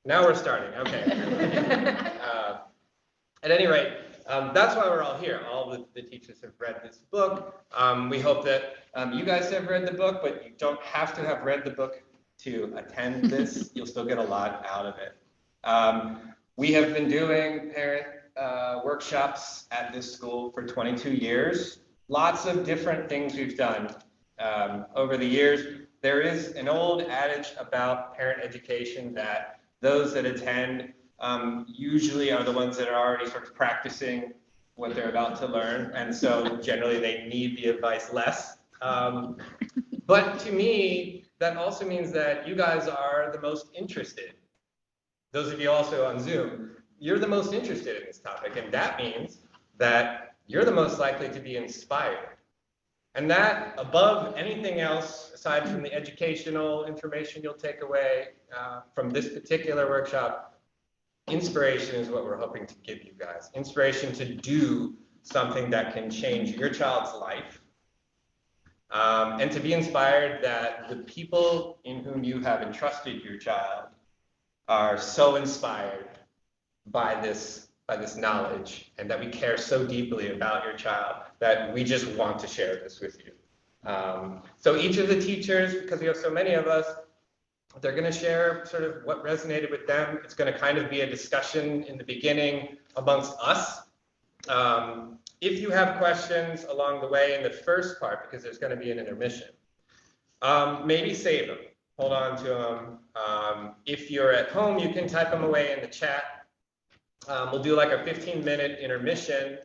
Now we're starting, okay. At any rate, that's why we're all here. All the teachers have read this book. We hope that you guys have read the book, but you don't have to have read the book to attend this. You'll still get a lot out of it. We have been doing parent workshops at this school for 22 years. Lots of different things we've done over the years. There is an old adage about parent education that those that attend usually are the ones that are already sort of practicing what they're about to learn, and so generally they need the advice less. But to me, that also means that you guys are the most interested. Those of you also on Zoom, you're the most interested in this topic, and that means that you're the most likely to be inspired. And that, above anything else, aside from the educational information you'll take away from this particular workshop, inspiration is what we're hoping to give you guys. Inspiration to do something that can change your child's life, and to be inspired that the people in whom you have entrusted your child are so inspired by this knowledge, and that we care so deeply about your child that we just want to share this with you. So each of the teachers, because we have so many of us, they're going to share sort of what resonated with them. It's going to kind of be a discussion in the beginning amongst us. If you have questions along the way in the first part, because there's going to be an intermission, maybe save them. Hold on to them. If you're at home, you can type them away in the chat. We'll do like a 15-minute intermission.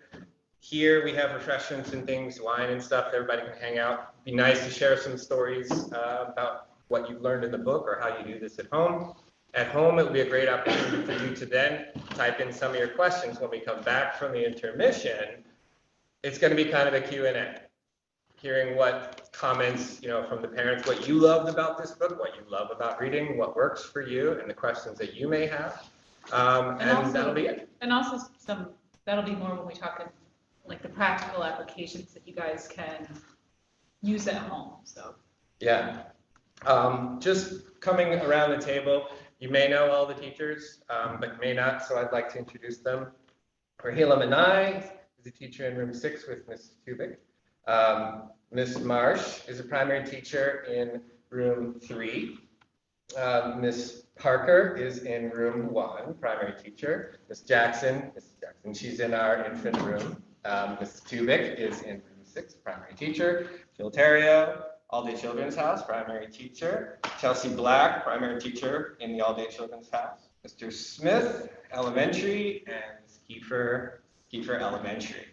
Here we have refreshments and things, wine and stuff. Everybody can hang out. It'd be nice to share some stories about what you've learned in the book or how you do this at home. At home, it will be a great opportunity for you to then type in some of your questions. When we come back from the intermission, it's going to be kind of a Q&A. Hearing what comments, from the parents, what you loved about this book, what you love about reading, what works for you, and the questions that you may have. And also, that'll be it. And also that'll be more when we talk like the practical applications that you guys can use at home. So yeah, just coming around the table, you may know all the teachers, but may not. So I'd like to introduce them. Rahila Manai is a teacher in room 6 with Ms. Kubik. Ms. Marsh is a primary teacher in room 3. Ms. Parker is in room 1, primary teacher. Ms. Jackson, she's in our infant room. Ms. Tubik is in room 6, primary teacher. Jill Terrio, All-Day Children's House, primary teacher. Chelsea Black, primary teacher in the All-Day Children's House. Mr. Smith, elementary, and Ms. Kiefer Elementary.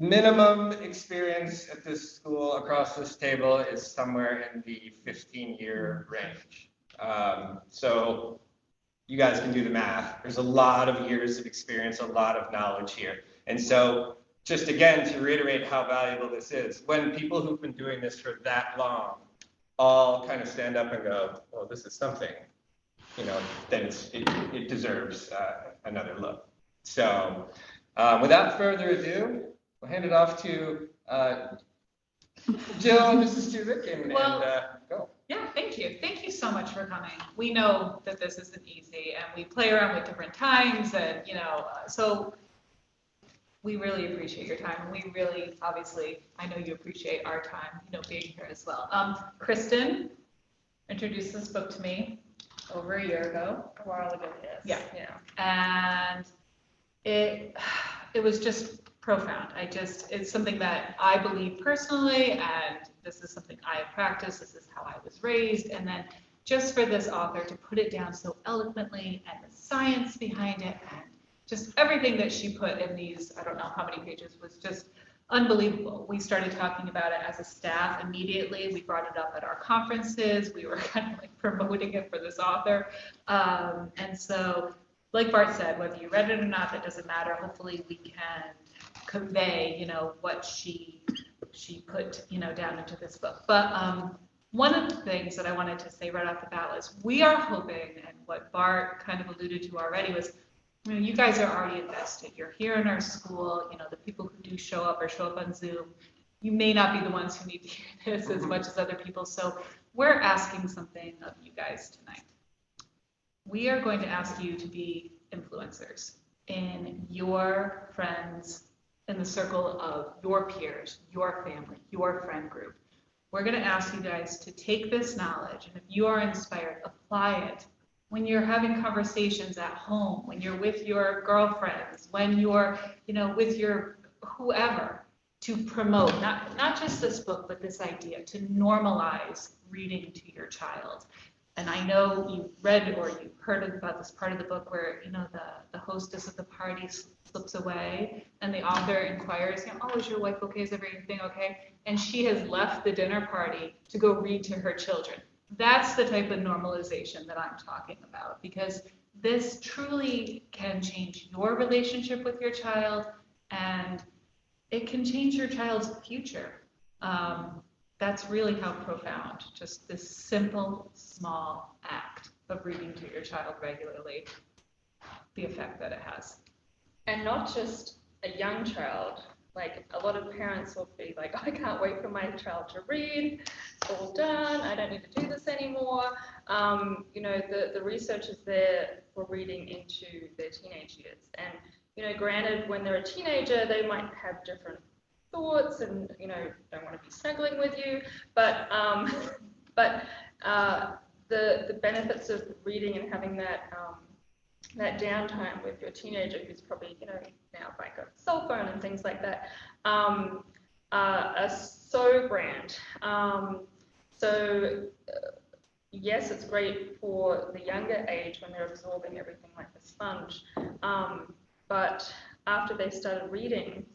Minimum experience at this school across this table is somewhere in the 15-year range. So you guys can do the math. There's a lot of years of experience, a lot of knowledge here. And so just again, to reiterate how valuable this is, when people who've been doing this for that long all kind of stand up and go, well, this is something, then it deserves another look. So without further ado, we'll hand it off to Jill and Mrs. Tubik and go. Yeah, thank you. Thank you so much for coming. We know that this isn't easy, and we play around with different times, and so we really appreciate your time, and we really, obviously, I know you appreciate our time, being here as well. Kristen introduced this book to me over a year ago. A while ago, yes. Yeah. And it was just profound. It's something that I believe personally, and this is something I have practiced. This is how I was raised. And then just for this author to put it down so eloquently, and the science behind it, and just everything that she put in these, I don't know how many pages, was just unbelievable. We started talking about it as a staff immediately. We brought it up at our conferences. We were kind of like promoting it for this author. And so, like Bart said, whether you read it or not, that doesn't matter. Hopefully we can convey, what she put, down into this book. But one of the things that I wanted to say right off the bat was we are hoping, and what Bart kind of alluded to already was, you guys are already invested. You're here in our school. The people who do show up on Zoom, you may not be the ones who need to hear this as much as other people. So we're asking something of you guys tonight. We are going to ask you to be influencers in your friends, in the circle of your peers, your family, your friend group. We're going to ask you guys to take this knowledge, and if you are inspired, apply it when you're having conversations at home, when you're with your girlfriends, when you're, with your whoever, to promote not just this book, but this idea to normalize reading to your child. And I know you've read or you've heard about this part of the book where, the hostess of the party slips away and the author inquires, oh, is your wife okay? Is everything okay? And she has left the dinner party to go read to her children. That's the type of normalization that I'm talking about, because this truly can change your relationship with your child, and it can change your child's future. That's really how profound just this simple, small act of reading to your child regularly, the effect that it has. And not just a young child. Like, a lot of parents will be like, I can't wait for my child to read. It's all done. I don't need to do this anymore. The research is there for reading into their teenage years. And, granted, when they're a teenager, they might have different thoughts and, don't want to be snuggling with you. But the benefits of reading and having that downtime with your teenager who's probably, now like a cell phone and things like that, are so grand. Yes, it's great for the younger age when they're absorbing everything like a sponge. But after they started reading,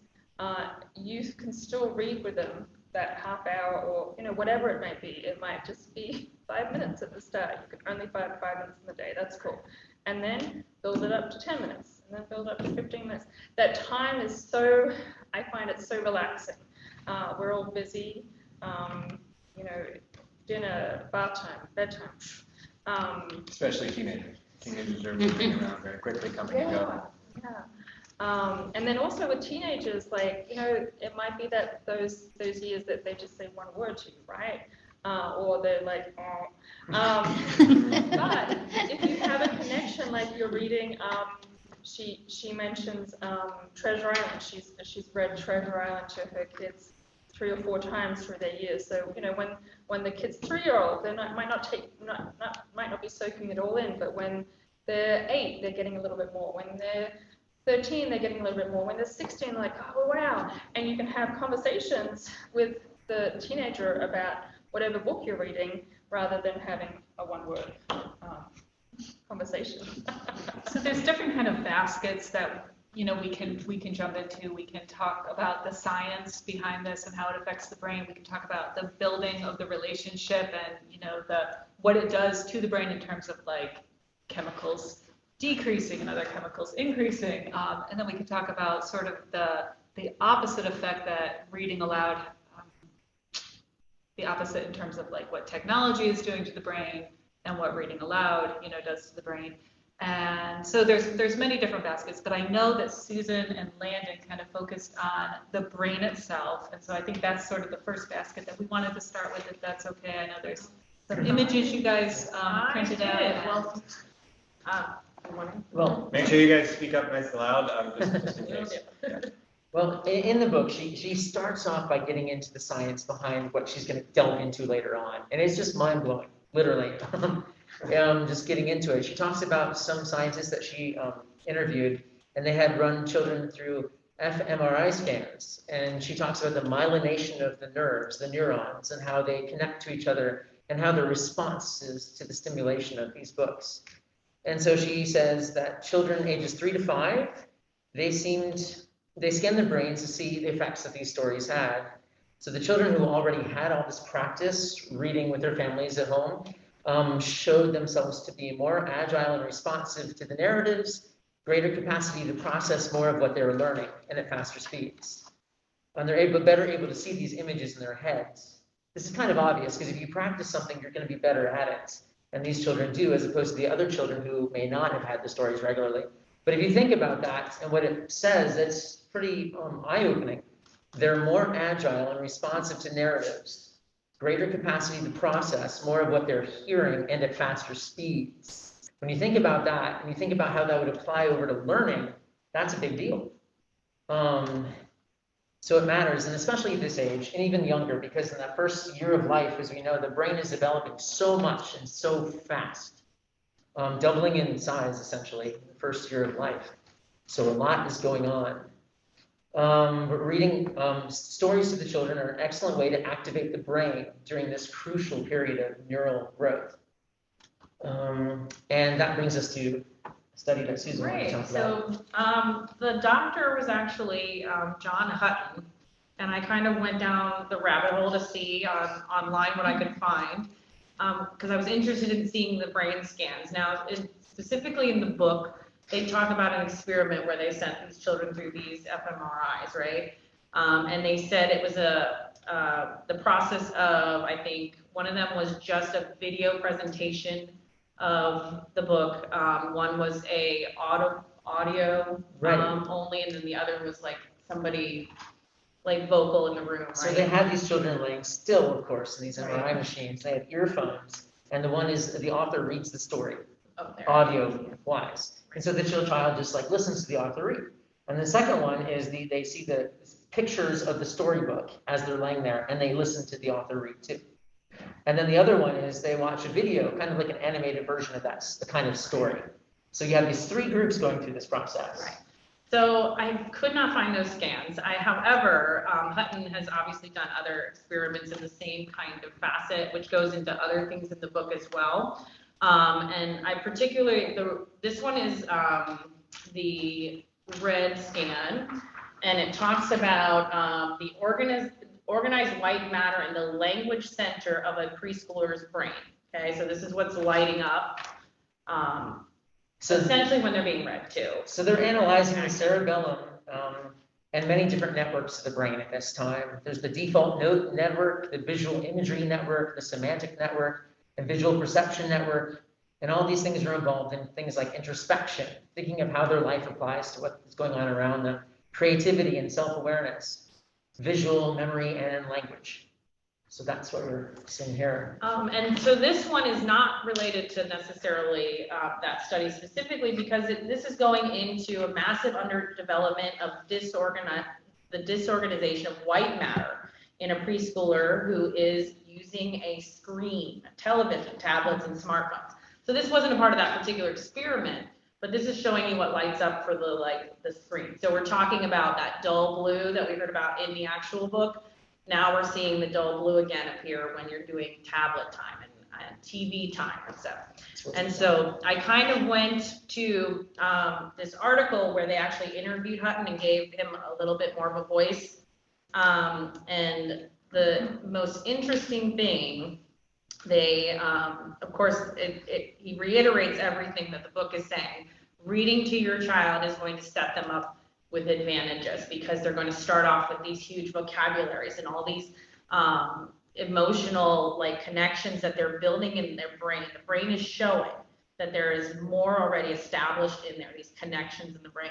you can still read with them that half hour or, whatever it may be. It might just be 5 minutes at the start. You can only find 5 minutes in the day. That's cool. And then build it up to 10 minutes, and then build up to 15 minutes. That time is I find it so relaxing. We're all busy, dinner, bath time, bedtime. Especially teenagers. Teenagers are moving around very quickly, coming and going. Yeah. And then also with teenagers, like, it might be that those years that they just say one word to you, right? Or they're like, oh. But if you have a connection, like you're reading, she mentions Treasure Island. She's read Treasure Island to her kids 3 or 4 times through their years. So when the kid's 3-year-old, they might not be soaking it all in. But when they're 8, they're getting a little bit more. When they're 13, they're getting a little bit more. When they're 16, like, oh wow! And you can have conversations with the teenager about whatever book you're reading, rather than having a one-word conversation. So there's different kind of baskets that we can jump into. We can talk about the science behind this and how it affects the brain. We can talk about the building of the relationship and what it does to the brain in terms of like chemicals decreasing and other chemicals increasing. And then we can talk about sort of the opposite effect that reading aloud. The opposite in terms of like what technology is doing to the brain and what reading aloud, does to the brain. And so there's many different baskets, but I know that Susan and Landon kind of focused on the brain itself. And so I think that's sort of the first basket that we wanted to start with, if that's okay. I know there's some images you guys printed out. Well, Make sure you guys speak up nice and loud, just in case. Yeah. well, in the book, she starts off by getting into the science behind what she's going to delve into later on, and it's just mind-blowing, literally. Just getting into it. She talks about some scientists that she interviewed, and they had run children through fMRI scans, and she talks about the myelination of the nerves, the neurons, and how they connect to each other, and how their response is to the stimulation of these books. And so she says that children ages 3 to 5, they scanned their brains to see the effects that these stories had. So the children who already had all this practice reading with their families at home showed themselves to be more agile and responsive to the narratives, greater capacity to process more of what they were learning, and at faster speeds. And they're better able to see these images in their heads. This is kind of obvious, because if you practice something, you're going to be better at it. And these children do, as opposed to the other children who may not have had the stories regularly. But if you think about that and what it says, it's pretty eye-opening. They're more agile and responsive to narratives. greater capacity to process more of what they're hearing and at faster speeds. When you think about that, and you think about how that would apply over to learning, that's a big deal. So it matters, and especially at this age, and even younger, because in that first year of life, as we know, the brain is developing so much and so fast, doubling in size, essentially, in the first year of life. So a lot is going on. Reading stories to the children are an excellent way to activate the brain during this crucial period of neural growth. And that brings us to a study that Susan wanted to talk about. So the doctor was actually John Hutton, and I kind of went down the rabbit hole to see online what I could find, because I was interested in seeing the brain scans. Now, specifically in the book, they talk about an experiment where they sent these children through these fMRIs, right? And they said it was the process of, I think, one of them was just a video presentation of the book. One was a audio Right. only, and then the other was like somebody like vocal in the room, right? So they had these children laying still, of course, in these MRI machines. They had earphones, and the one is the author reads the story, audio-wise. And so the child just like listens to the author read. And the second one is they see the pictures of the storybook as they're laying there, and they listen to the author read too. And then the other one is they watch a video, kind of like an animated version of that, the kind of story. So you have these three groups going through this process. Right. So I could not find those scans. However, Hutton has obviously done other experiments in the same kind of facet, which goes into other things in the book as well. And I particularly, this one is the red scan, and it talks about the organized white matter in the language center of a preschooler's brain. Okay, so this is what's lighting up. So essentially when they're being read too. So they're analyzing the cerebellum and many different networks of the brain at this time. There's the default note network, the visual imagery network, the semantic network, and visual perception network. And all these things are involved in things like introspection, thinking of how their life applies to what's going on around them, creativity and self-awareness, visual memory and language. So that's what we're seeing here. And so this one is not related to necessarily that study specifically, because this is going into a massive underdevelopment of the disorganization of white matter in a preschooler who is using a screen, television, tablets, and smartphones. So this wasn't a part of that particular experiment, but this is showing you what lights up for the screen. So we're talking about that dull blue that we heard about in the actual book. Now we're seeing the dull blue again appear when you're doing tablet time and TV time and stuff. And so I kind of went to this article where they actually interviewed Hutton and gave him a little bit more of a voice. And the most interesting thing, they, of course, he reiterates everything that the book is saying. Reading to your child is going to set them up with advantages, because they're going to start off with these huge vocabularies and all these emotional connections that they're building in their brain. The brain is showing that there is more already established in there, these connections in the brain.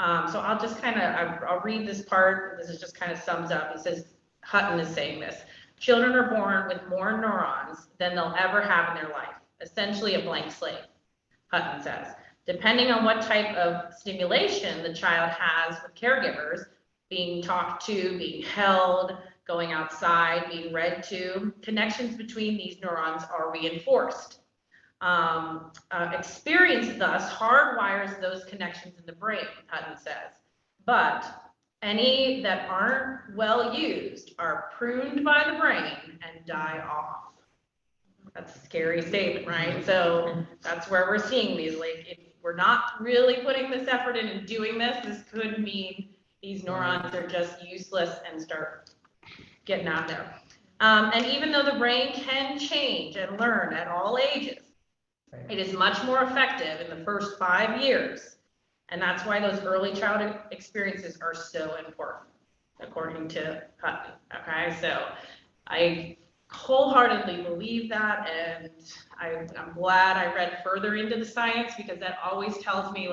So I'll just I'll read this part. This is just kind of sums up. It says, Hutton is saying this: children are born with more neurons than they'll ever have in their life, essentially a blank slate, Hutton says. Depending on what type of stimulation the child has with caregivers, being talked to, being held, going outside, being read to, connections between these neurons are reinforced. Experience thus hardwires those connections in the brain, Hutton says. But any that aren't well used are pruned by the brain and die off. That's a scary statement, right? So that's where we're seeing these, if we're not really putting this effort in and doing this could mean these neurons are just useless and start getting out there. And even though the brain can change and learn at all ages, it is much more effective in the first 5 years. And that's why those early childhood experiences are so important, according to Hutton. Okay, so I wholeheartedly believe that, and I'm glad I read further into the science, because that always tells me,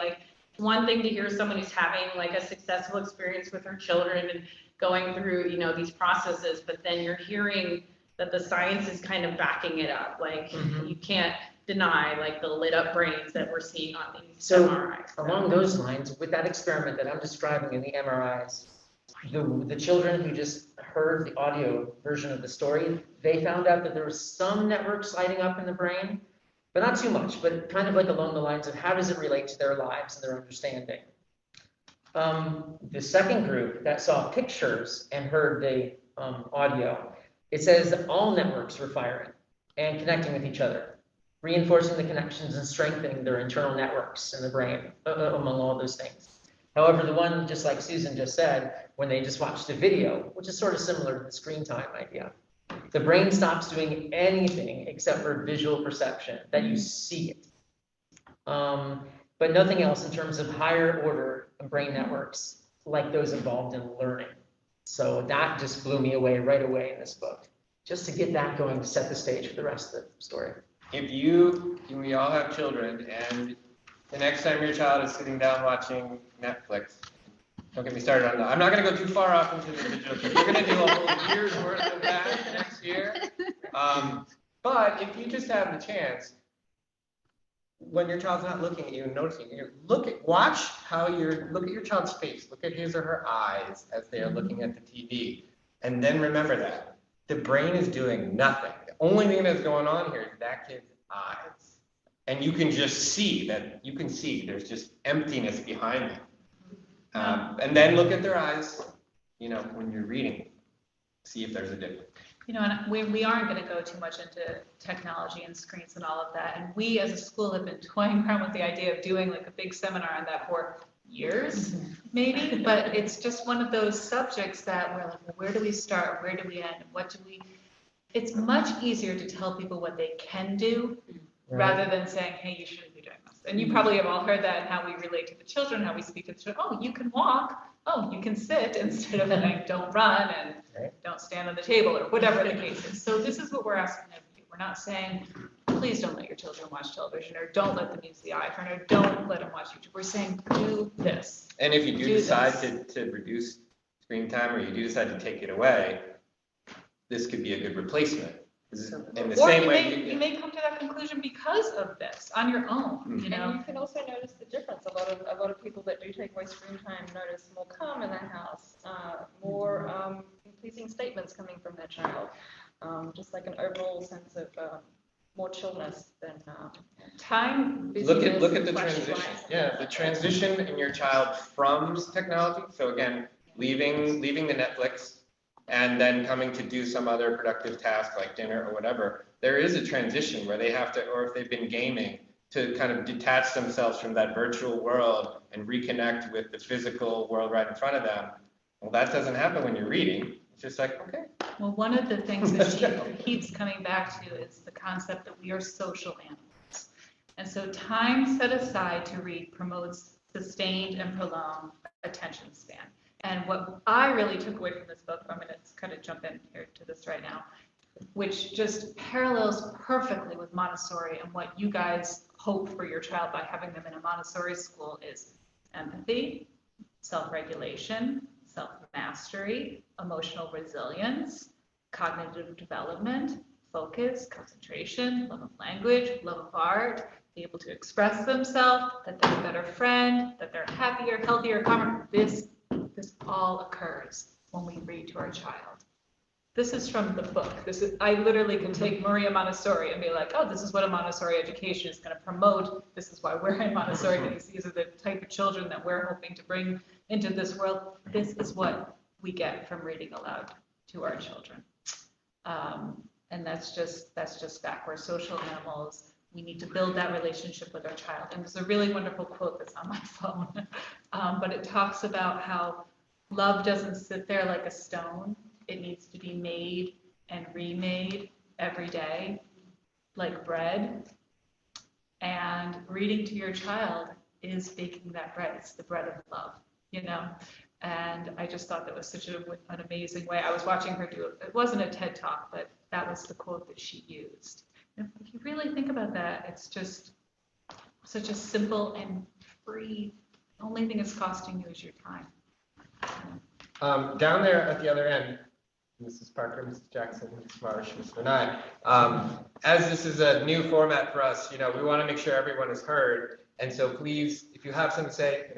one thing to hear someone who's having a successful experience with their children and going through these processes, but then you're hearing that the science is kind of backing it up. Like Mhm. you can't deny like the lit up brains that we're seeing on these So, MRIs. along those lines, with that experiment that I'm describing in the MRIs, the children who just heard the audio version of the story, they found out that there was some networks lighting up in the brain, but not too much, but kind of like along the lines of how does it relate to their lives and their understanding. The second group that saw pictures and heard the audio, it says that all networks were firing and connecting with each other, reinforcing the connections and strengthening their internal networks in the brain, among all those things. However, the one, just like Susan just said, when they just watched a video, which is sort of similar to the screen time idea, the brain stops doing anything except for visual perception, that you see it. But nothing else in terms of higher order brain networks like those involved in learning. So that just blew me away right away in this book, just to get that going to set the stage for the rest of the story. If we all have children, and the next time your child is sitting down watching Netflix, don't get me started on that. I'm not going to go too far off into the digital, because we're going to do a whole year's worth of that next year. But if you just have the chance, when your child's not looking at you and noticing you, look at your child's face, look at his or her eyes as they are looking at the TV, and then remember that the brain is doing nothing. The only thing that's going on here is that kid's eyes, and you can just see that. You can see there's just emptiness behind them, and then look at their eyes. When you're reading, see if there's a difference. And we aren't going to go too much into technology and screens and all of that. And we as a school have been toying around with the idea of doing like a big seminar on that for years, maybe. But it's just one of those subjects that we're like, well, where do we start? Where do we end? It's much easier to tell people what they can do rather than saying, hey, you shouldn't be doing this. And you probably have all heard that in how we relate to the children, how we speak to the children. Oh, you can walk. Oh, you can sit, instead of like, don't run and don't stand on the table, or whatever the case is. So this is what we're asking them to do. We're not saying, please don't let your children watch television, or don't let them use the iPhone, or don't let them watch YouTube. We're saying, do this. And if you do decide to reduce screen time, or you do decide to take it away, this could be a good replacement. In the same way, you may come to that conclusion because of this on your own. And you can also notice the difference. A lot of people that do take away screen time notice more calm in their house, more pleasing statements coming from their child, just like an overall sense of more chillness than time. Look at the transition. Yeah, the transition in your child from technology. So again, leaving the Netflix, and then coming to do some other productive task like dinner or whatever. There is a transition where they have to, or if they've been gaming, to kind of detach themselves from that virtual world and reconnect with the physical world right in front of them. Well, that doesn't happen when you're reading. It's just like, okay. Well, one of the things that she keeps coming back to is the concept that we are social animals. And so time set aside to read promotes sustained and prolonged attention span. And what I really took away from this book, I'm going to kind of jump in here to this right now, which just parallels perfectly with Montessori and what you guys hope for your child by having them in a Montessori school, is empathy, self-regulation, self-mastery, emotional resilience, cognitive development, focus, concentration, love of language, love of art, be able to express themselves, that they're a better friend, that they're happier, healthier, calmer. This all occurs when we read to our child. This is from the book. I literally can take Maria Montessori and be like, oh, this is what a Montessori education is going to promote. This is why we're in Montessori, because these are the type of children that we're hoping to bring into this world. This is what we get from reading aloud to our children. And that's just fact. We're social animals. We need to build that relationship with our child. And there's a really wonderful quote that's on my phone, but it talks about how love doesn't sit there like a stone. It needs to be made and remade every day, like bread. And reading to your child is baking that bread. It's the bread of love, And I just thought that was such an amazing way. I was watching her do it. It wasn't a TED Talk, but that was the quote that she used. And if you really think about that, it's just such a simple and free. The only thing it's costing you is your time. Down there at the other end, Mrs. Parker, Mrs. Jackson, Mrs. Marsh, Mr. Benai. As this is a new format for us, we want to make sure everyone is heard. And so please, if you have something to say,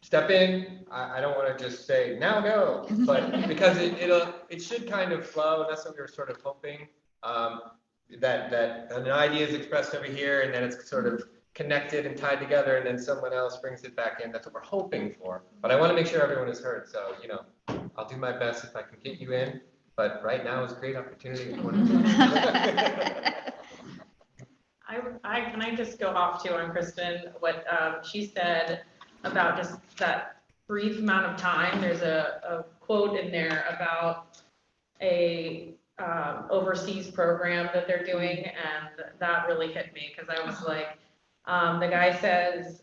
step in. I don't want to just say, now go, but because it should kind of flow, and that's what we were sort of hoping, that an idea is expressed over here, and then it's sort of connected and tied together, and then someone else brings it back in. That's what we're hoping for. But I want to make sure everyone is heard. So, I'll do my best if I can get you in. But right now is a great opportunity. Can I just go off too on Kristen, what she said about just that brief amount of time. There's a quote in there about a overseas program that they're doing, and that really hit me because I was like, the guy says,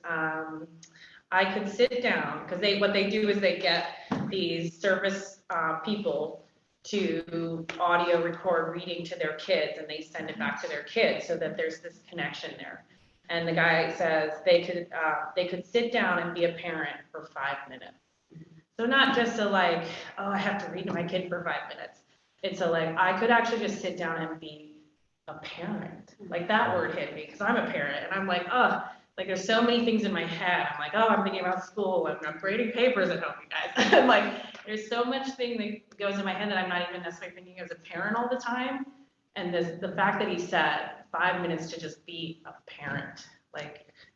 I could sit down, because what they do is they get these service people to audio record reading to their kids, and they send it back to their kids so that there's this connection there. And the guy says they could sit down and be a parent for 5 minutes. So not just I have to read to my kid for 5 minutes. It's I could actually just sit down and be a parent. Like, that word hit me because I'm a parent, and I'm there's so many things in my head. I'm I'm thinking about school, and I'm grading papers at home, you guys. And there's so much thing that goes in my head that I'm not even necessarily thinking as a parent all the time. And the fact that he said 5 minutes to just be a parent,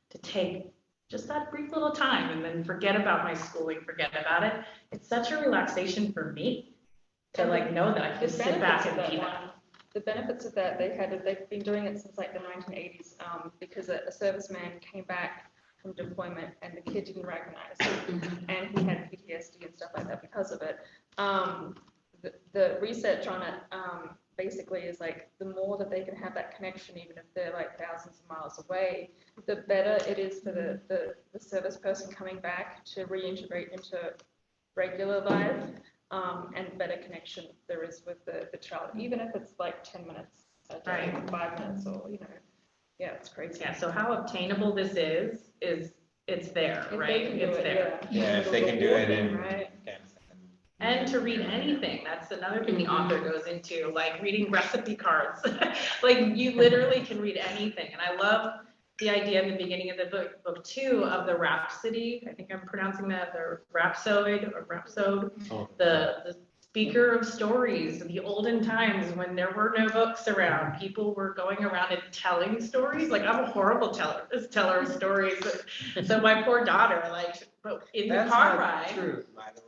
to take just that brief little time and then forget about my schooling, forget about it. It's such a relaxation for me to know that I can sit back and be that. The benefits of that, they've been doing it since the 1980s, because a serviceman came back from deployment and the kid didn't recognize him, and he had PTSD and stuff like that because of it. The research on it basically is the more that they can have that connection, even if they're thousands of miles away, the better it is for the service person coming back to reintegrate into regular life. And better connection there is with the child, even if it's 10 minutes a day, right. 5 minutes, or yeah, it's crazy. Yeah. So how obtainable this is it's there, If right? It's there. Yeah, if they can do it in right. And to read anything, that's another thing the author goes into, reading recipe cards. You literally can read anything, and I love the idea in the beginning of the book too, of the rhapsody. I think I'm pronouncing that, the rhapsode, the speaker of stories. The olden times when there were no books around, people were going around and telling stories. I'm a horrible teller of stories. So my poor daughter, but in the car ride. That's not true, by the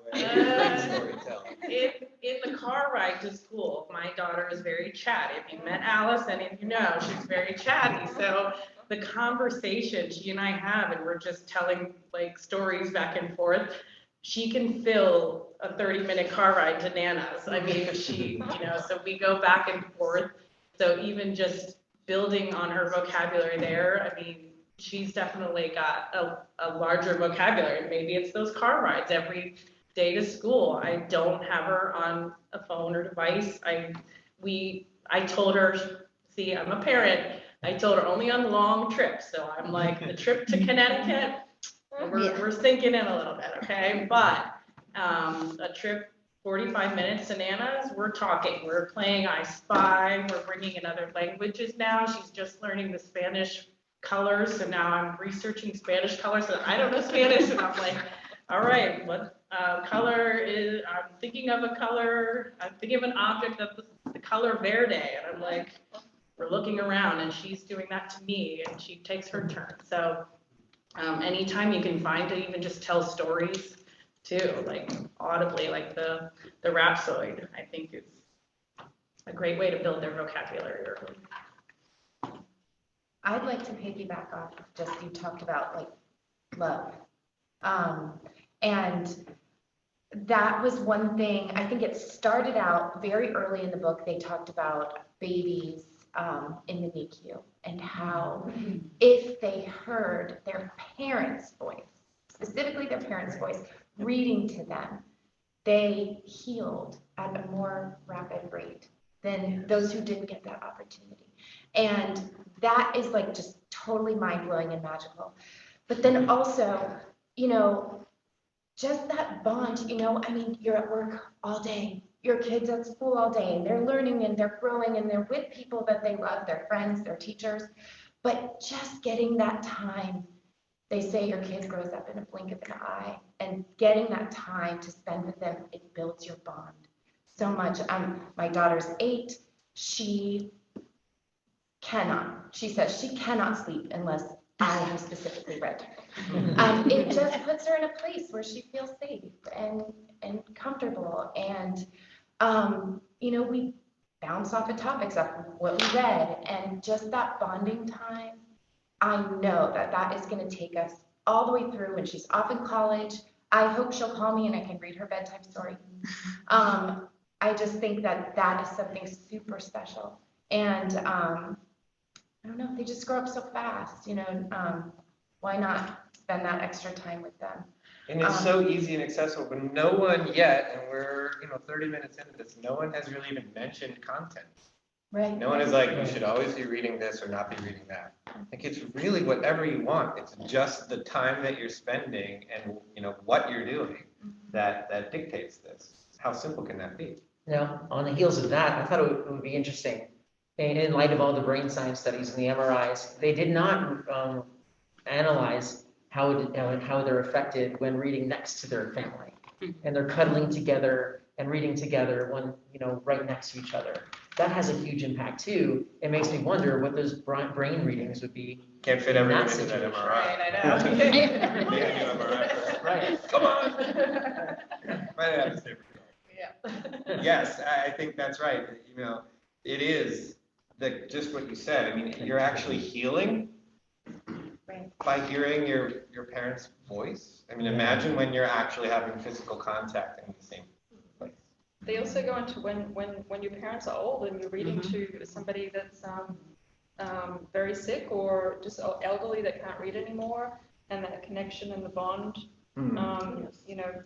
way. In the car ride to school, my daughter is very chatty. If you met Alice, any of you know, she's very chatty. So the conversation she and I have, and we're just telling stories back and forth, she can fill a 30-minute car ride to Nana's. I mean, she, so we go back and forth. So even just building on her vocabulary there, I mean, she's definitely got a larger vocabulary. Maybe it's those car rides every day to school. I don't have her on a phone or device. I told her, see, I'm a parent. I told her only on long trips. So I'm the trip to Connecticut, we're sinking in a little bit, okay? But a trip 45 minutes to Nana's, we're talking. We're playing I Spy. We're bringing in other languages now. She's just learning the Spanish colors. So now I'm researching Spanish colors. So I don't know Spanish. And I'm all right, what color is, I'm thinking of a color. I'm thinking of an object of the color verde. And I'm we're looking around, and she's doing that to me, and she takes her turn. So anytime you can find to even just tell stories too, audibly, the rhapsode, I think is a great way to build their vocabulary early. I'd like to piggyback off of just you talked about love. And that was one thing, I think it started out very early in the book. They talked about babies in the NICU and how if they heard their parents' voice, specifically their parents' voice, reading to them, they healed at a more rapid rate than those who didn't get that opportunity. And that is just totally mind-blowing and magical. But then also, just that bond, I mean, you're at work all day. your kids at school all day and they're learning and they're growing and they're with people that they love, their friends, their teachers. But just getting that time, they say your kid grows up in a blink of an eye, and getting that time to spend with them, it builds your bond so much. My daughter's 8. She says she cannot sleep unless I have specifically read to her. It just puts her in a place where she feels safe and comfortable. And, we bounce off of topics of what we read, and just that bonding time. I know that is going to take us all the way through when she's off in college. I hope she'll call me and I can read her bedtime story. I just think that is something super special. And I don't know, they just grow up so fast, why not spend that extra time with them? And it's so easy and accessible, but no one yet, and we're 30 minutes into this, no one has really even mentioned content. Right. No one is like, you should always be reading this or not be reading that. Like, it's really whatever you want. It's just the time that you're spending and what you're doing that dictates this. How simple can that be? Now, on the heels of that, I thought it would be interesting, in light of all the brain science studies and the MRIs, they did not analyze how they're affected when reading next to their family, and they're cuddling together and reading together when right next to each other. That has a huge impact too. It makes me wonder what those brain readings would be. Can't fit everyone into that MRI. Right, I know. Yeah, MRI. Right. Come on. Might have to stay for Yeah. Yes, I think that's right. It is just what you said. I mean, you're actually healing by hearing your parents' voice. I mean, imagine when you're actually having physical contact in the same place. They also go into when your parents are old and you're reading to somebody that's very sick or just elderly that can't read anymore, and that connection and the bond,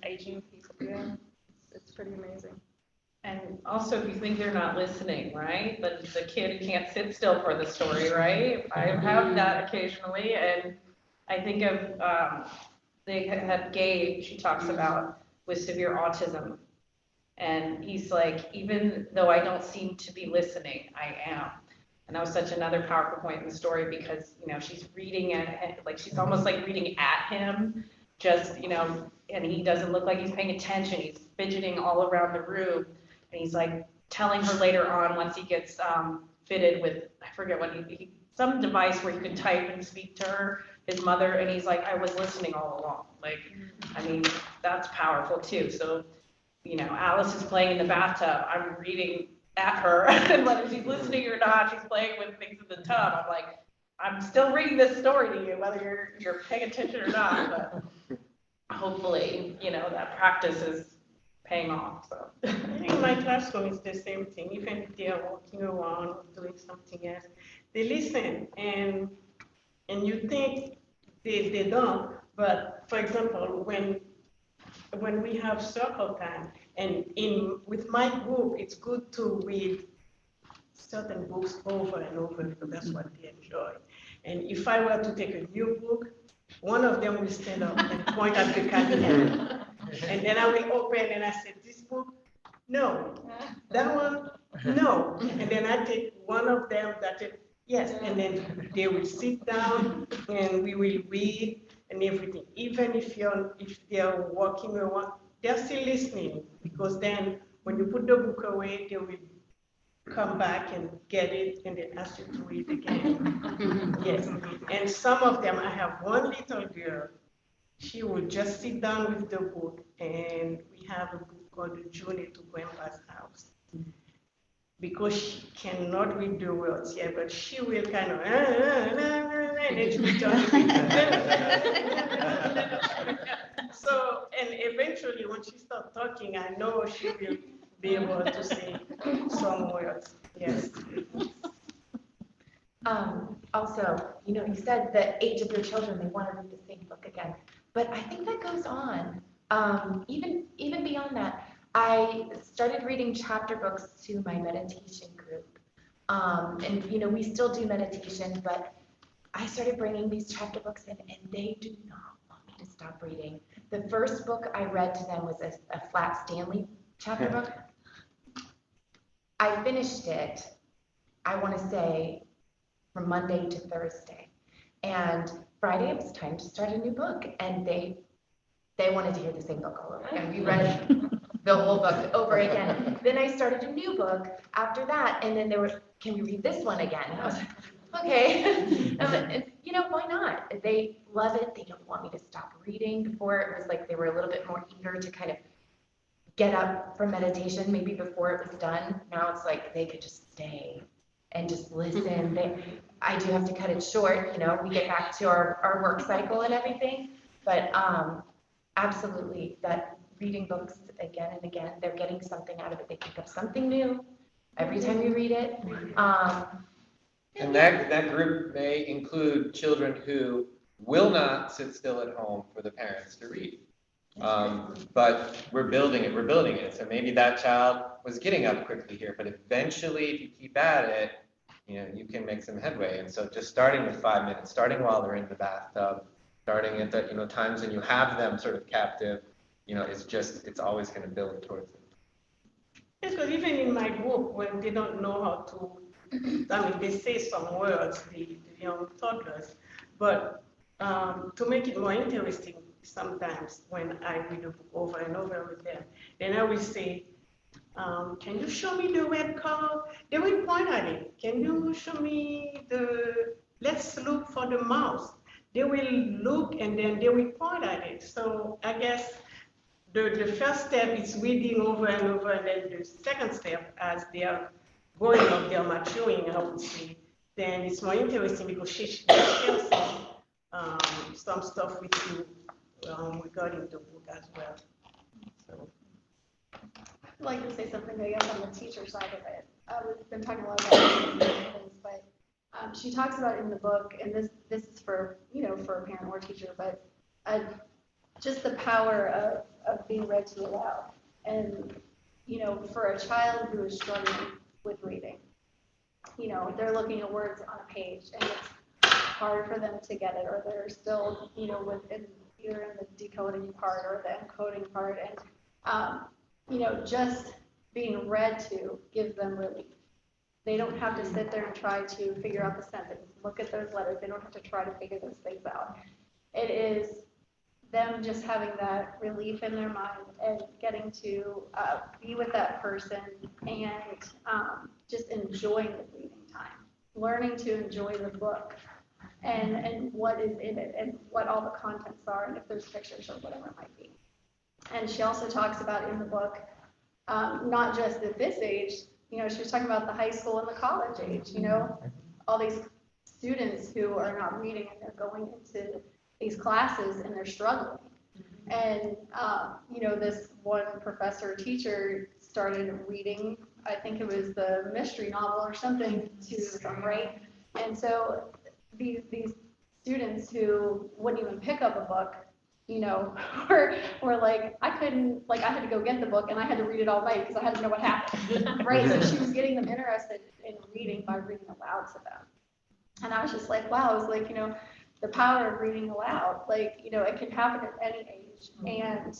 aging people, it's pretty amazing. And also, if you think they're not listening, right? The kid can't sit still for the story, right? I have that occasionally, and I think of, they had Gabe, she talks about, with severe autism. And he's like, even though I don't seem to be listening, I am. And that was such another powerful point in the story because, she's reading like she's almost like reading at him, just, and he doesn't look like he's paying attention. He's fidgeting all around the room. And he's like telling her later on once he gets fitted with, I forget what some device where you can type and speak to her, his mother. And he's like, I was listening all along. Like, I mean, that's powerful too. So, Alice is playing in the bathtub. I'm reading at her, and whether she's listening or not, she's playing with things in the tub. I'm like, I'm still reading this story to you, whether you're paying attention or not. But hopefully, that practice is paying off. So in my classroom, it's the same thing. Even if they are walking around or doing something else, they listen, and you think they don't. But for example, when we have circle time, and with my group, it's good to read certain books over and over because that's what they enjoy. And if I were to take a new book, one of them will stand up and point at the cabinet. And then I will open and I say, this book, no. That one, no. And then I take one of them yes. And then they will sit down and we will read and everything. Even if they're walking around, they're still listening, because then when you put the book away, they will come back and get it and then ask you to read again. Yes. And some of them, I have one little girl, she would just sit down with the book, and we have a book called The Journey to Grandpa's House. Because she cannot read the words yet, but she will kind of, and then she will just read. So, and eventually when she starts talking, I know she will be able to say some words. Yes. Also, you said the age of your children, they want to read the same book again. But I think that goes on. Even beyond that, I started reading chapter books to my meditation group. And we still do meditation, but I started bringing these chapter books in, and they do not want me to stop reading. The first book I read to them was a Flat Stanley chapter book. I finished it, I want to say, from Monday to Thursday. And Friday, it was time to start a new book. And they wanted to hear the same book all over again. We read the whole book over again. Then I started a new book after that. And then they were, can we read this one again? And I was like, okay. And, you know, why not? They love it. They don't want me to stop reading. Before, it was like they were a little bit more eager to kind of get up from meditation, maybe before it was done. Now it's like they could just stay and just listen. I do have to cut it short, you know, we get back to our work cycle and everything. But absolutely, that reading books again and again, they're getting something out of it. They pick up something new every time you read it. And that group may include children who will not sit still at home for the parents to read. But we're building it. So maybe that child was getting up quickly here, but eventually if you keep at it, you know, you can make some headway. And so just starting with 5 minutes, starting while they're in the bathtub, starting at the, you know, times when you have them sort of captive, you know, it's always going to build towards it. Yes, because even in my group, when they don't know how to, I mean, they say some words, the young toddlers, but to make it more interesting, sometimes when I read a book over and over with them, then I will say, can you show me the red color? They will point at it. Can you show me let's look for the mouse. They will look and then they will point at it. So I guess the first step is reading over and over, and then the second step, as they are growing up, they are maturing, I would say, then it's more interesting because she shares some stuff with you regarding the book as well. So. I'd like to say something, I guess, on the teacher side of it. We've been talking a lot about things, but she talks about in the book, and this is for, you know, for a parent or teacher, but just the power of being read to aloud. And, you know, for a child who is struggling with reading, you know, they're looking at words on a page, and it's hard for them to get it, or they're still, you know, either in the decoding part or the encoding part, and you know, just being read to gives them relief. They don't have to sit there and try to figure out the sentence, look at those letters. They don't have to try to figure those things out. It is them just having that relief in their mind and getting to be with that person and just enjoying the reading time, learning to enjoy the book and what is in it and what all the contents are and if there's pictures or whatever it might be. And she also talks about in the book, not just at this age, you know, she was talking about the high school and the college age, you know, all these students who are not reading and they're going into these classes and they're struggling. And, you know, this one professor teacher started reading, I think it was the mystery novel or something to them, right? And so these students who wouldn't even pick up a book, you know, or like, I couldn't, like, I had to go get the book and I had to read it all night because I had to know what happened, right? So she was getting them interested in reading by reading aloud to them. And I was just like, wow, I was like, you know, the power of reading aloud, like, you know, it can happen at any age. And,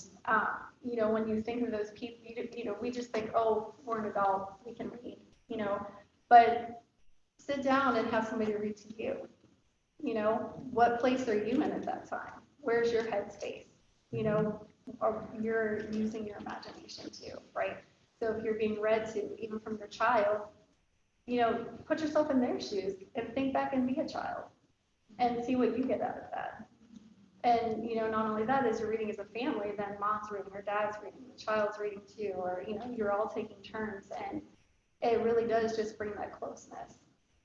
you know, when you think of those people, you know, we just think, oh, we're an adult, we can read, you know, but sit down and have somebody read to you. You know, what place are you in at that time? Where's your headspace? You know, or you're using your imagination too, right? So if you're being read to, even from your child, you know, put yourself in their shoes and think back and be a child and see what you get out of that. And, you know, not only that, as you're reading as a family, then mom's reading or dad's reading, the child's reading too, or, you know, you're all taking turns, and it really does just bring that closeness.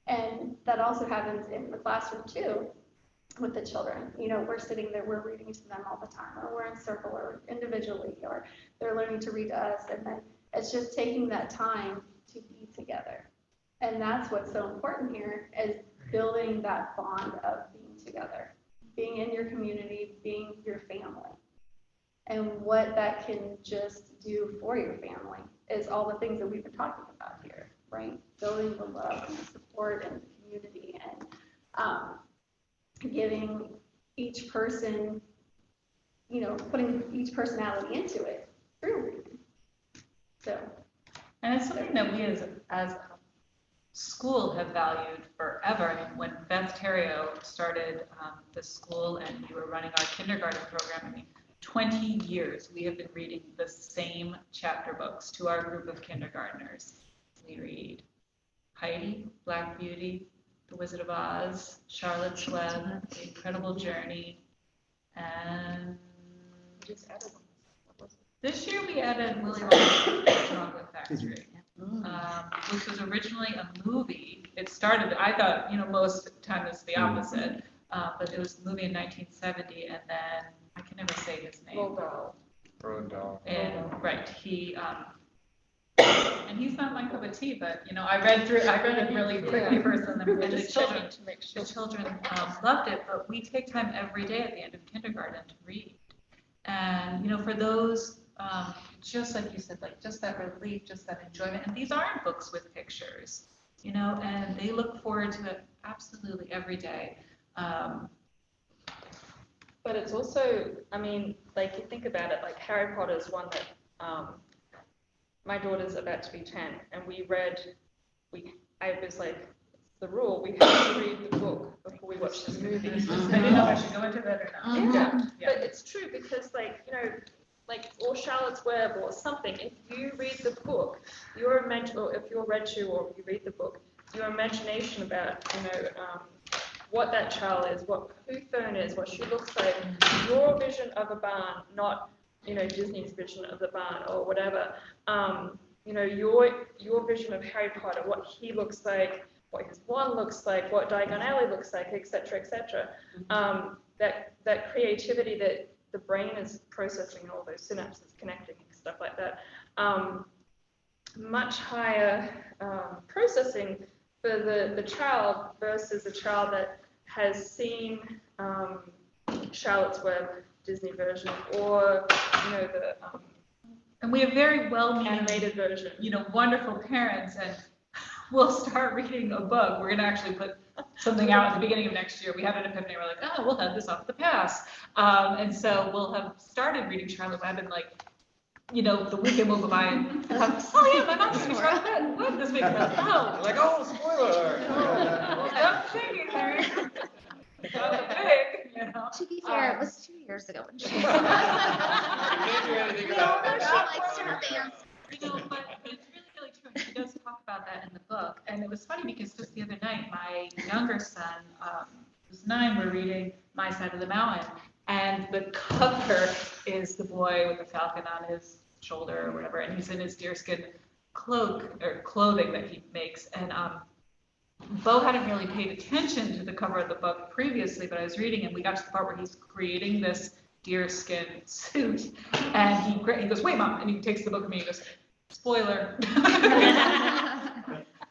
And that also happens in the classroom too, with the children. You know, we're sitting there, we're reading to them all the time, or we're in circle, or individually, or they're learning to read to us, and then it's just taking that time to be together. And that's what's so important here, is building that bond of being together, being in your community, being your family. And what that can just do for your family is all the things that we've been talking about here, right? Building the love and the support and the community, and giving each person, you know, putting each personality into it through reading. So. And it's something that we as a school have valued forever. I mean, when Beth Terrio started the school and we were running our kindergarten program, I mean, 20 years we have been reading the same chapter books to our group of kindergartners. We read Heidi, Black Beauty, The Wizard of Oz, Charlotte's Web, The Incredible Journey, and this year we added Willy Wonka's Chocolate Factory, which was originally a movie. It started, I thought, most of the time it's the opposite, but it was a movie in 1970, and then I can never say his name. Roald Dahl. And right, and he's not my cup of tea, but I read it really quickly first, and the children loved it. But we take time every day at the end of kindergarten to read, and for those, just like you said, like just that relief, just that enjoyment. And these aren't books with pictures, and they look forward to it absolutely every day. But it's also, I mean, like you think about it, like Harry Potter is one that my daughter's about to be 10, and I was like, the rule, we have to read the book before we watch this movie. I didn't know if I should go into that or not. Yeah, but it's true because or Charlotte's Web or something, if you read the book, or if you're read to or you read the book, your imagination about, what that child is, who Fern is, what she looks like, your vision of a barn, not, Disney's vision of the barn or whatever, your vision of Harry Potter, what he looks like, what his wand looks like, what Diagon Alley looks like, etc., etc. That creativity that the brain is processing, all those synapses connecting and stuff like that, much higher processing for the child versus a child that has seen Charlotte's Web Disney version or the and we have very well-meaning animated version. Wonderful parents, and we'll start reading a book. We're going to actually put something out at the beginning of next year. We had an epiphany. We're like, we'll have this off the pass. And so we'll have started reading Charlotte Web, and the weekend will go by and my mom's reading Charlotte Web this weekend. Like, spoiler! I'm thinking there. To be fair, it was 2 years ago. You can't do anything about No, it. she likes to dance. But it's really true. And she does talk about that in the book. And it was funny because just the other night, my younger son, who's 9, we're reading My Side of the Mountain. And the cover is the boy with the falcon on his shoulder or whatever. And he's in his deerskin clothing that he makes. And Bo hadn't really paid attention to the cover of the book previously, but I was reading and we got to the part where he's creating this deerskin suit. And he goes, wait, Mom. And he takes the book from me and goes, spoiler.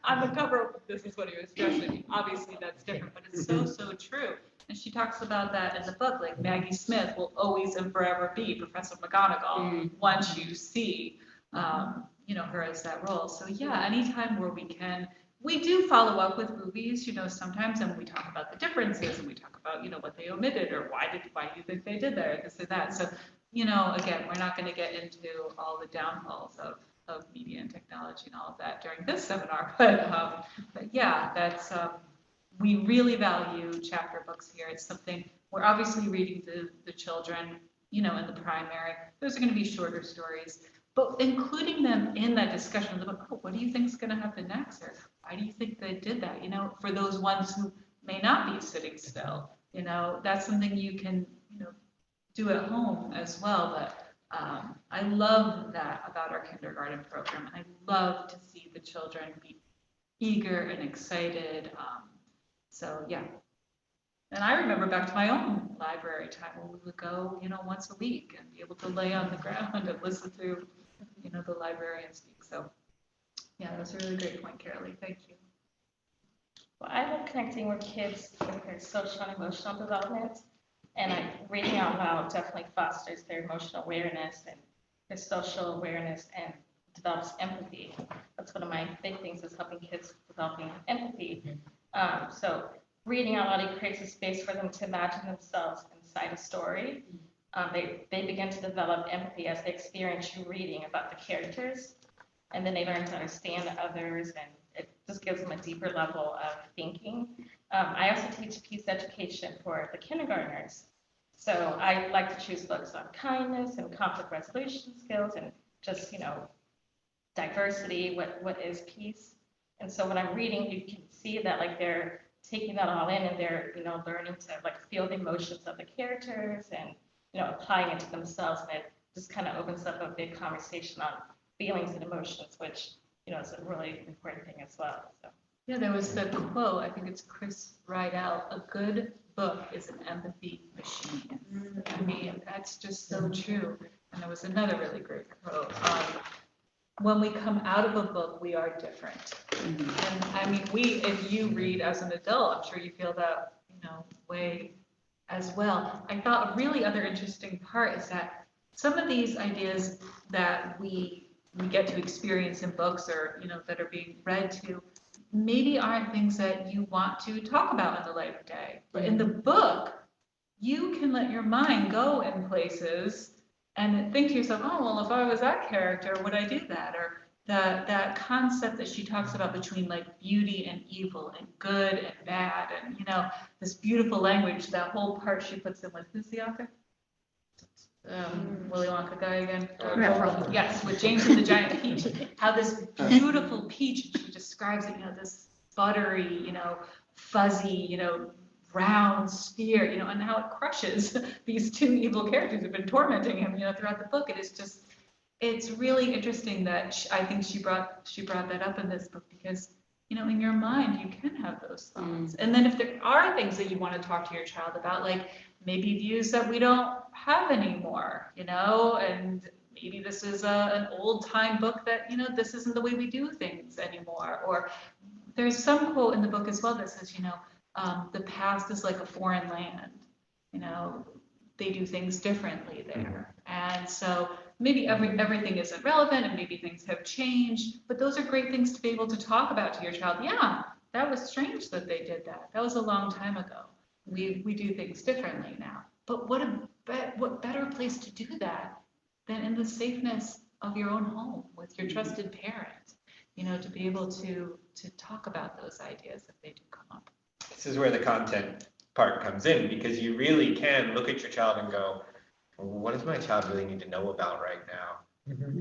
On the cover, this is what he was dressed in. Obviously, that's different, but it's so true. And she talks about that in the book, like Maggie Smith will always and forever be Professor McGonagall once you see, her as that role. So yeah, anytime where we can, we do follow up with movies, sometimes, and we talk about the differences and we talk about, what they omitted or why do you think they did that or this or that. So, again, we're not going to get into all the downfalls of media and technology and all of that during this seminar, but yeah, that's, we really value chapter books here. It's something we're obviously reading to the children, in the primary. Those are going to be shorter stories, but including them in that discussion of the book. What do you think is going to happen next? Or why do you think they did that? For those ones who may not be sitting still, that's something you can, do at home as well. But I love that about our kindergarten program. I love to see the children be eager and excited. So yeah. And I remember back to my own library time when we would go, once a week and be able to lay on the ground and listen to, the librarian speak. So yeah, that's a really great point, Carolee. Thank you. Well, I love connecting with kids with their social and emotional development, and reading out loud definitely fosters their emotional awareness and their social awareness and develops empathy. That's one of my big things, is helping kids developing empathy. So reading out loud, it creates a space for them to imagine themselves inside a story. They begin to develop empathy as they experience you reading about the characters. and then they learn to understand others, and it just gives them a deeper level of thinking. I also teach peace education for the kindergartners. So I like to choose books on kindness and conflict resolution skills and just, diversity, what is peace. And so when I'm reading, you can see that like they're taking that all in, and they're, learning to like feel the emotions of the characters and, applying it to themselves. And it just kind of opens up a big conversation on feelings and emotions, which, is a really important thing as well. So. Yeah, there was the quote, I think it's Chris Riedel, a good book is an empathy machine. I mean, that's just so true. And there was another really great quote. When we come out of a book, we are different. And I mean, if you read as an adult, I'm sure you feel that, way as well. I thought a really other interesting part is that some of these ideas that we get to experience in books, or, that are being read to, maybe aren't things that you want to talk about in the light of day. But in the book, you can let your mind go in places and think to yourself, oh, well, if I was that character, would I do that? Or that concept that she talks about between like beauty and evil and good and bad, and this beautiful language, that whole part she puts in with, who's the author? Willy Wonka guy again. Yes, with James and the Giant Peach. How this beautiful peach, she describes it, this buttery, fuzzy, round sphere, and how it crushes these two evil characters who've been tormenting him, throughout the book. It is just, it's really interesting that I think she brought that up in this book, because, in your mind, you can have those thoughts. And then if there are things that you want to talk to your child about, like maybe views that we don't have anymore, and maybe this is an old time book that, this isn't the way we do things anymore. Or there's some quote in the book as well that says, the past is like a foreign land, they do things differently there. And so maybe everything isn't relevant, and maybe things have changed, but those are great things to be able to talk about to your child. Yeah, that was strange that they did that. That was a long time ago. We do things differently now. But what better place to do that than in the safeness of your own home with your trusted parent, to be able to talk about those ideas if they do come up. This is where the content part comes in, because you really can look at your child and go, well, what does my child really need to know about right now?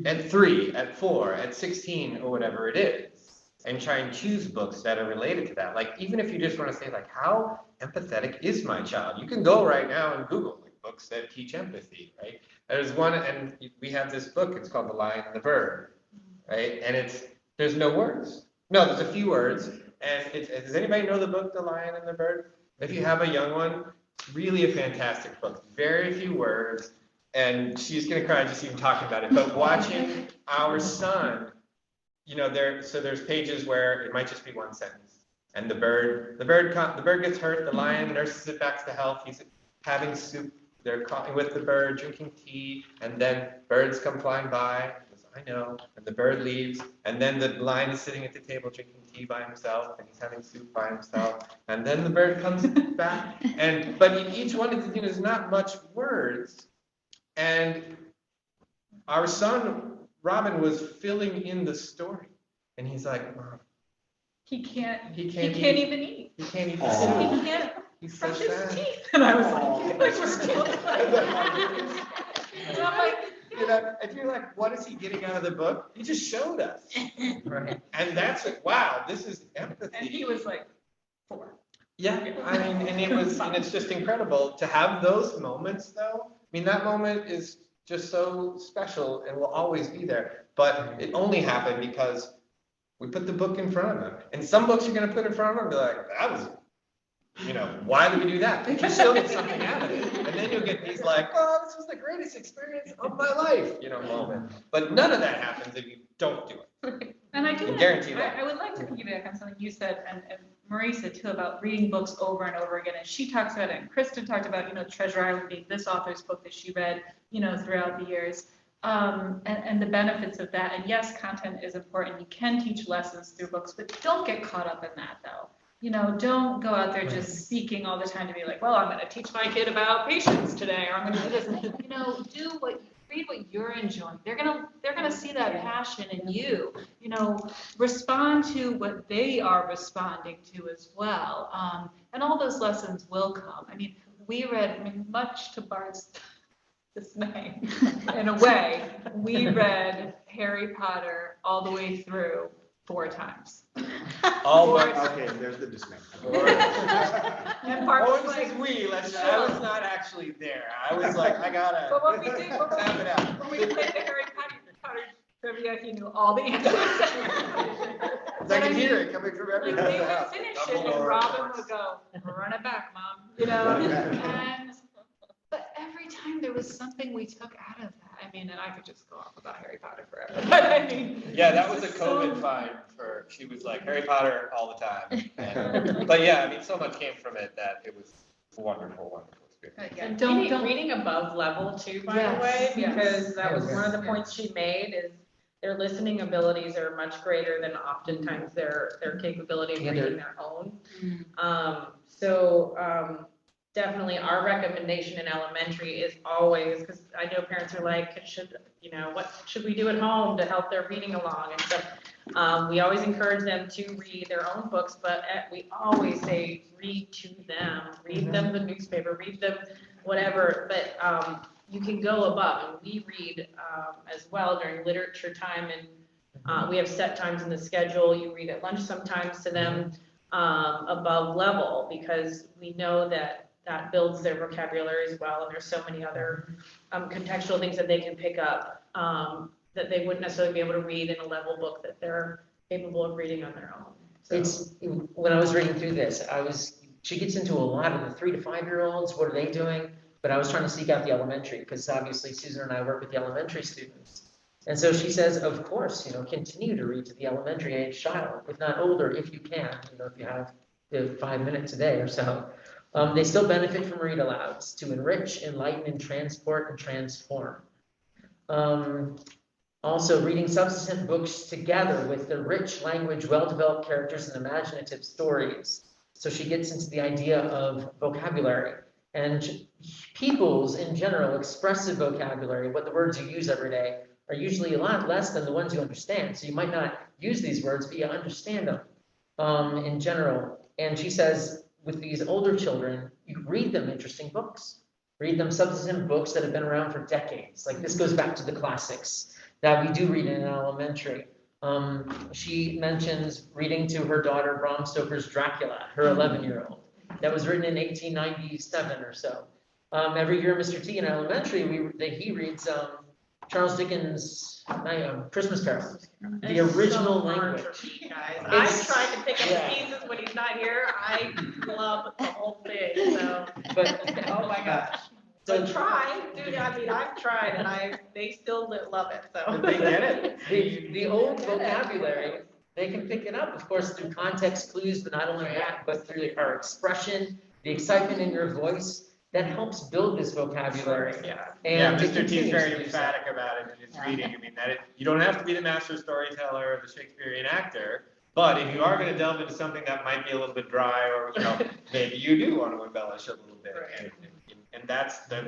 At 3, at 4, at 16, or whatever it is, and try and choose books that are related to that. Like, even if you just want to say, like, how empathetic is my child? You can go right now and Google like, books that teach empathy, right? There's one, and we have this book, it's called The Lion and the Bird, right? And there's no words. No, there's a few words. And does anybody know the book, The Lion and the Bird? If you have a young one, really a fantastic book. Very few words, and she's gonna cry just even talking about it. But watching our son, there's pages where it might just be one sentence, and the bird gets hurt. The lion nurses it back to health. He's having soup. They're with the bird, drinking tea, and then birds come flying by. I know, and the bird leaves, and then the lion is sitting at the table drinking tea by himself, and he's having soup by himself, and then the bird comes back, but in each one of the there's not much words, and our son Robin was filling in the story, and he's like, Mom, he can't even eat. He can't even He can't He's brush so his sad. teeth. And I was like, And I'm like, if you're like, what is he getting out of the book? He just showed us. Right. And that's it. Wow, this is empathy. and he was like 4. Yeah, I mean, and it's just incredible to have those moments, though. I mean, that moment is just so special and will always be there. But it only happened because we put the book in front of them. And some books you're going to put in front of them, they're like, that was, why did we do that? But you still get something out of it. And then you'll get these like, oh, this was the greatest experience of my life, moment. But none of that happens if you don't do it. And I do guarantee that. I would like to piggyback on something you said, and Marie said too, about reading books over and over again. And she talks about it, and Kristen talked about, Treasure Island being this author's book that she read, throughout the years. And the benefits of that. And yes, content is important. You can teach lessons through books, but don't get caught up in that, though. Don't go out there just seeking all the time to be like, well, I'm going to teach my kid about patience today, or I'm going to do this. Do what you read what you're enjoying. They're gonna see that passion in you. You know, respond to what they are responding to as well. And all those lessons will come. I mean, we read, I mean, much to Bart's dismay, in a way, we read Harry Potter all the way through 4 times. Okay, there's the dismay. And Bart was like, I was not actually there. I was like, I gotta. but when we did, tap it out. when we played the Harry Potter trivia, he knew all the answers. I can hear it coming from Like, every they would house. finish it and Robin would go, run it back, Mom, you know? And, but every time there was something we took out of that. I mean, and I could just go off about Harry Potter forever, but I mean. Yeah, that was a so- COVID find for, she was like, Harry Potter all the time. And, but yeah, I mean, so much came from it that it was a wonderful, wonderful experience. And don't, Reading above level too, by the Yes, way, yes. because that was Yes. one of the points she made is their listening abilities are much greater than oftentimes their capability of Yeah, reading their own. So definitely our recommendation in elementary is always, because I know parents are like, what should we do at home to help their reading along and stuff. We always encourage them to read their own books, but we always say read to them, read them the newspaper, read them whatever, but you can go above, and we read as well during literature time, and we have set times in the schedule. You read at lunch sometimes to them above level, because we know that builds their vocabulary as well, and there's so many other contextual things that they can pick up that they wouldn't necessarily be able to read in a level book that they're capable of reading on their own. So. When I was reading through this, she gets into a lot of the 3 to 5 year olds, what are they doing? But I was trying to seek out the elementary, because obviously Susan and I work with the elementary students. And so she says, of course, continue to read to the elementary age child, if not older, if you can, if you have 5 minutes a day or so. They still benefit from read alouds to enrich, enlighten, and transport and transform. Also, reading substantive books together with the rich language, well-developed characters, and imaginative stories. So she gets into the idea of vocabulary. And people's, in general, expressive vocabulary, what the words you use every day, are usually a lot less than the ones you understand. So you might not use these words, but you understand them in general. And she says, with these older children, you read them interesting books. Read them substantive books that have been around for decades. Like this goes back to the classics that we do read in elementary. She mentions reading to her daughter Bram Stoker's Dracula, her 11-year-old. That was written in 1897 or so. Every year, Mr. T in elementary, he reads Charles Dickens' Christmas Carol, the original language. I've tried to pick up the pieces when he's not here. I love the whole thing. So, But oh my gosh. So try, dude. I mean, I've tried, and they still love it. So They get it. the old vocabulary, they can pick it up, of course, through context clues, but not only that, but through our expression, the excitement in your voice, that helps build this vocabulary. yeah. And it Mr. T is continues very to do so. emphatic about it in his reading. I mean, you don't have to be the master storyteller or the Shakespearean actor, but if you are going to delve into something that might be a little bit dry, or maybe you do want to embellish a little bit, Right. and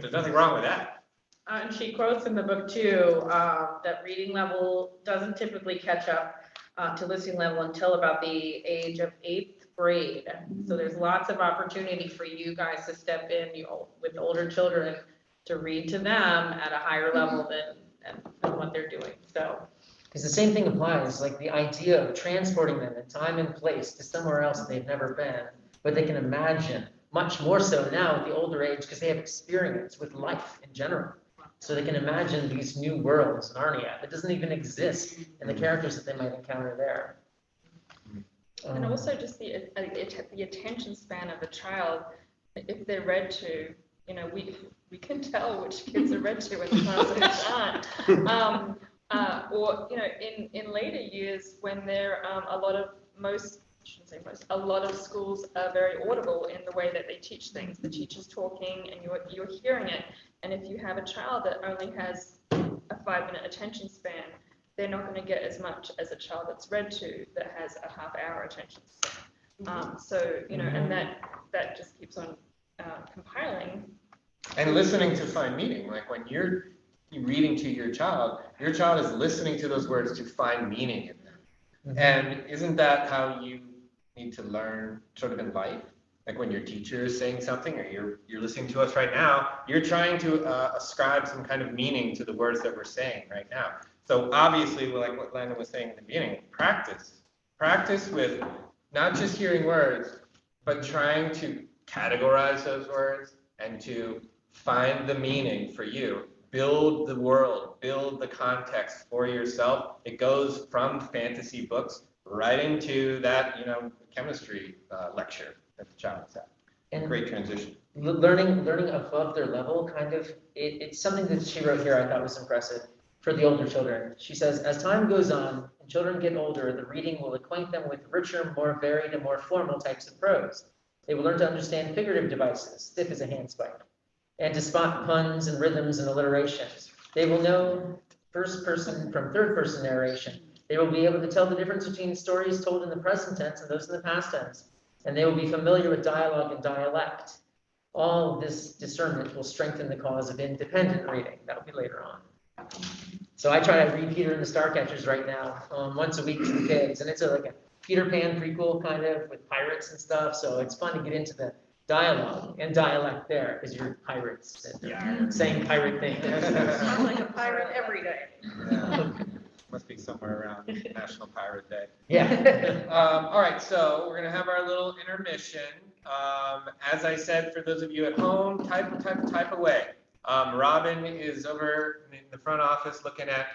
there's nothing wrong with that. And she quotes in the book too that reading level doesn't typically catch up to listening level until about the age of 8th grade. So there's lots of opportunity for you guys to step in with older children to read to them at a higher level than what they're doing. So. Because the same thing applies, like the idea of transporting them in time and place to somewhere else they've never been, but they can imagine, much more so now at the older age, because they have experience with life in general. So they can imagine these new worlds, Narnia, that doesn't even exist, and the characters that they might encounter there. And also just the attention span of a child, if they're read to, we can tell which kids are read to and the ones which aren't. Or in later years when there a lot of schools are very audible in the way that they teach things. The teacher's talking and you're hearing it. And if you have a child that only has a 5-minute attention span, they're not going to get as much as a child that's read to that has a half-hour attention span. So and that just keeps on compiling. And listening to find meaning, like when you're reading to your child is listening to those words to find meaning in them. Mhm. And isn't that how you need to learn sort of in life? Like when your teacher is saying something, or you're listening to us right now, you're trying to ascribe some kind of meaning to the words that we're saying right now. So obviously, like what Landon was saying in the beginning, practice with not just hearing words, but trying to categorize those words and to find the meaning for you. Build the world, build the context for yourself. It goes from fantasy books right into that, chemistry lecture that the child is at. And Great transition. learning above their level, kind of, it's something that she wrote here I thought was impressive for the older children. She says, as time goes on and children get older, the reading will acquaint them with richer, more varied, and more formal types of prose. They will learn to understand figurative devices, stiff as a handspike, and to spot puns and rhythms and alliterations. They will know first person from third person narration. They will be able to tell the difference between stories told in the present tense and those in the past tense. And they will be familiar with dialogue and dialect. All of this discernment will strengthen the cause of independent reading. That'll be later on. So I try to read Peter and the Starcatchers right now, once a week to the kids. And it's like a Peter Pan prequel kind of with pirates and stuff. So it's fun to get into the dialogue and dialect there because you're pirates and saying pirate things. I'm like a pirate every day. Yeah. Must be somewhere around National Pirate Day. Yeah. All right, so we're gonna have our little intermission. As I said, for those of you at home, type away. Robin is over in the front office looking at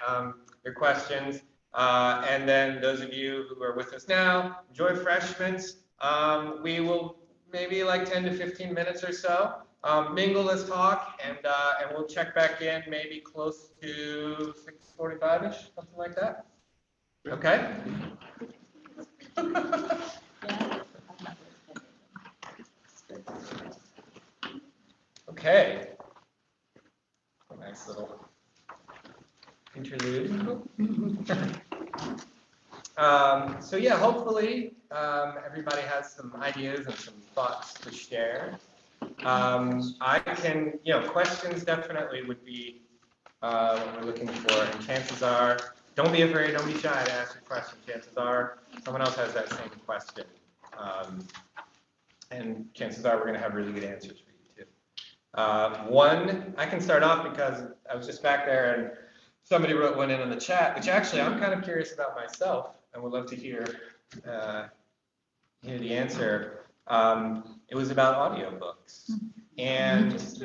your questions. And then those of you who are with us now, enjoy refreshments. We will maybe like 10 to 15 minutes or so. Mingle, let's talk, and we'll check back in maybe close to 6:45-ish, something like that. Okay? Okay. Nice little interlude. So yeah, hopefully everybody has some ideas and some thoughts to share. I can, questions definitely would be what we're looking for. And chances are, don't be afraid, don't be shy to ask your question. Chances are someone else has that same question. And chances are we're going to have really good answers for you too. One, I can start off because I was just back there and somebody wrote one in on the chat, which actually I'm kind of curious about myself and would love to hear the answer. It was about audiobooks. And, is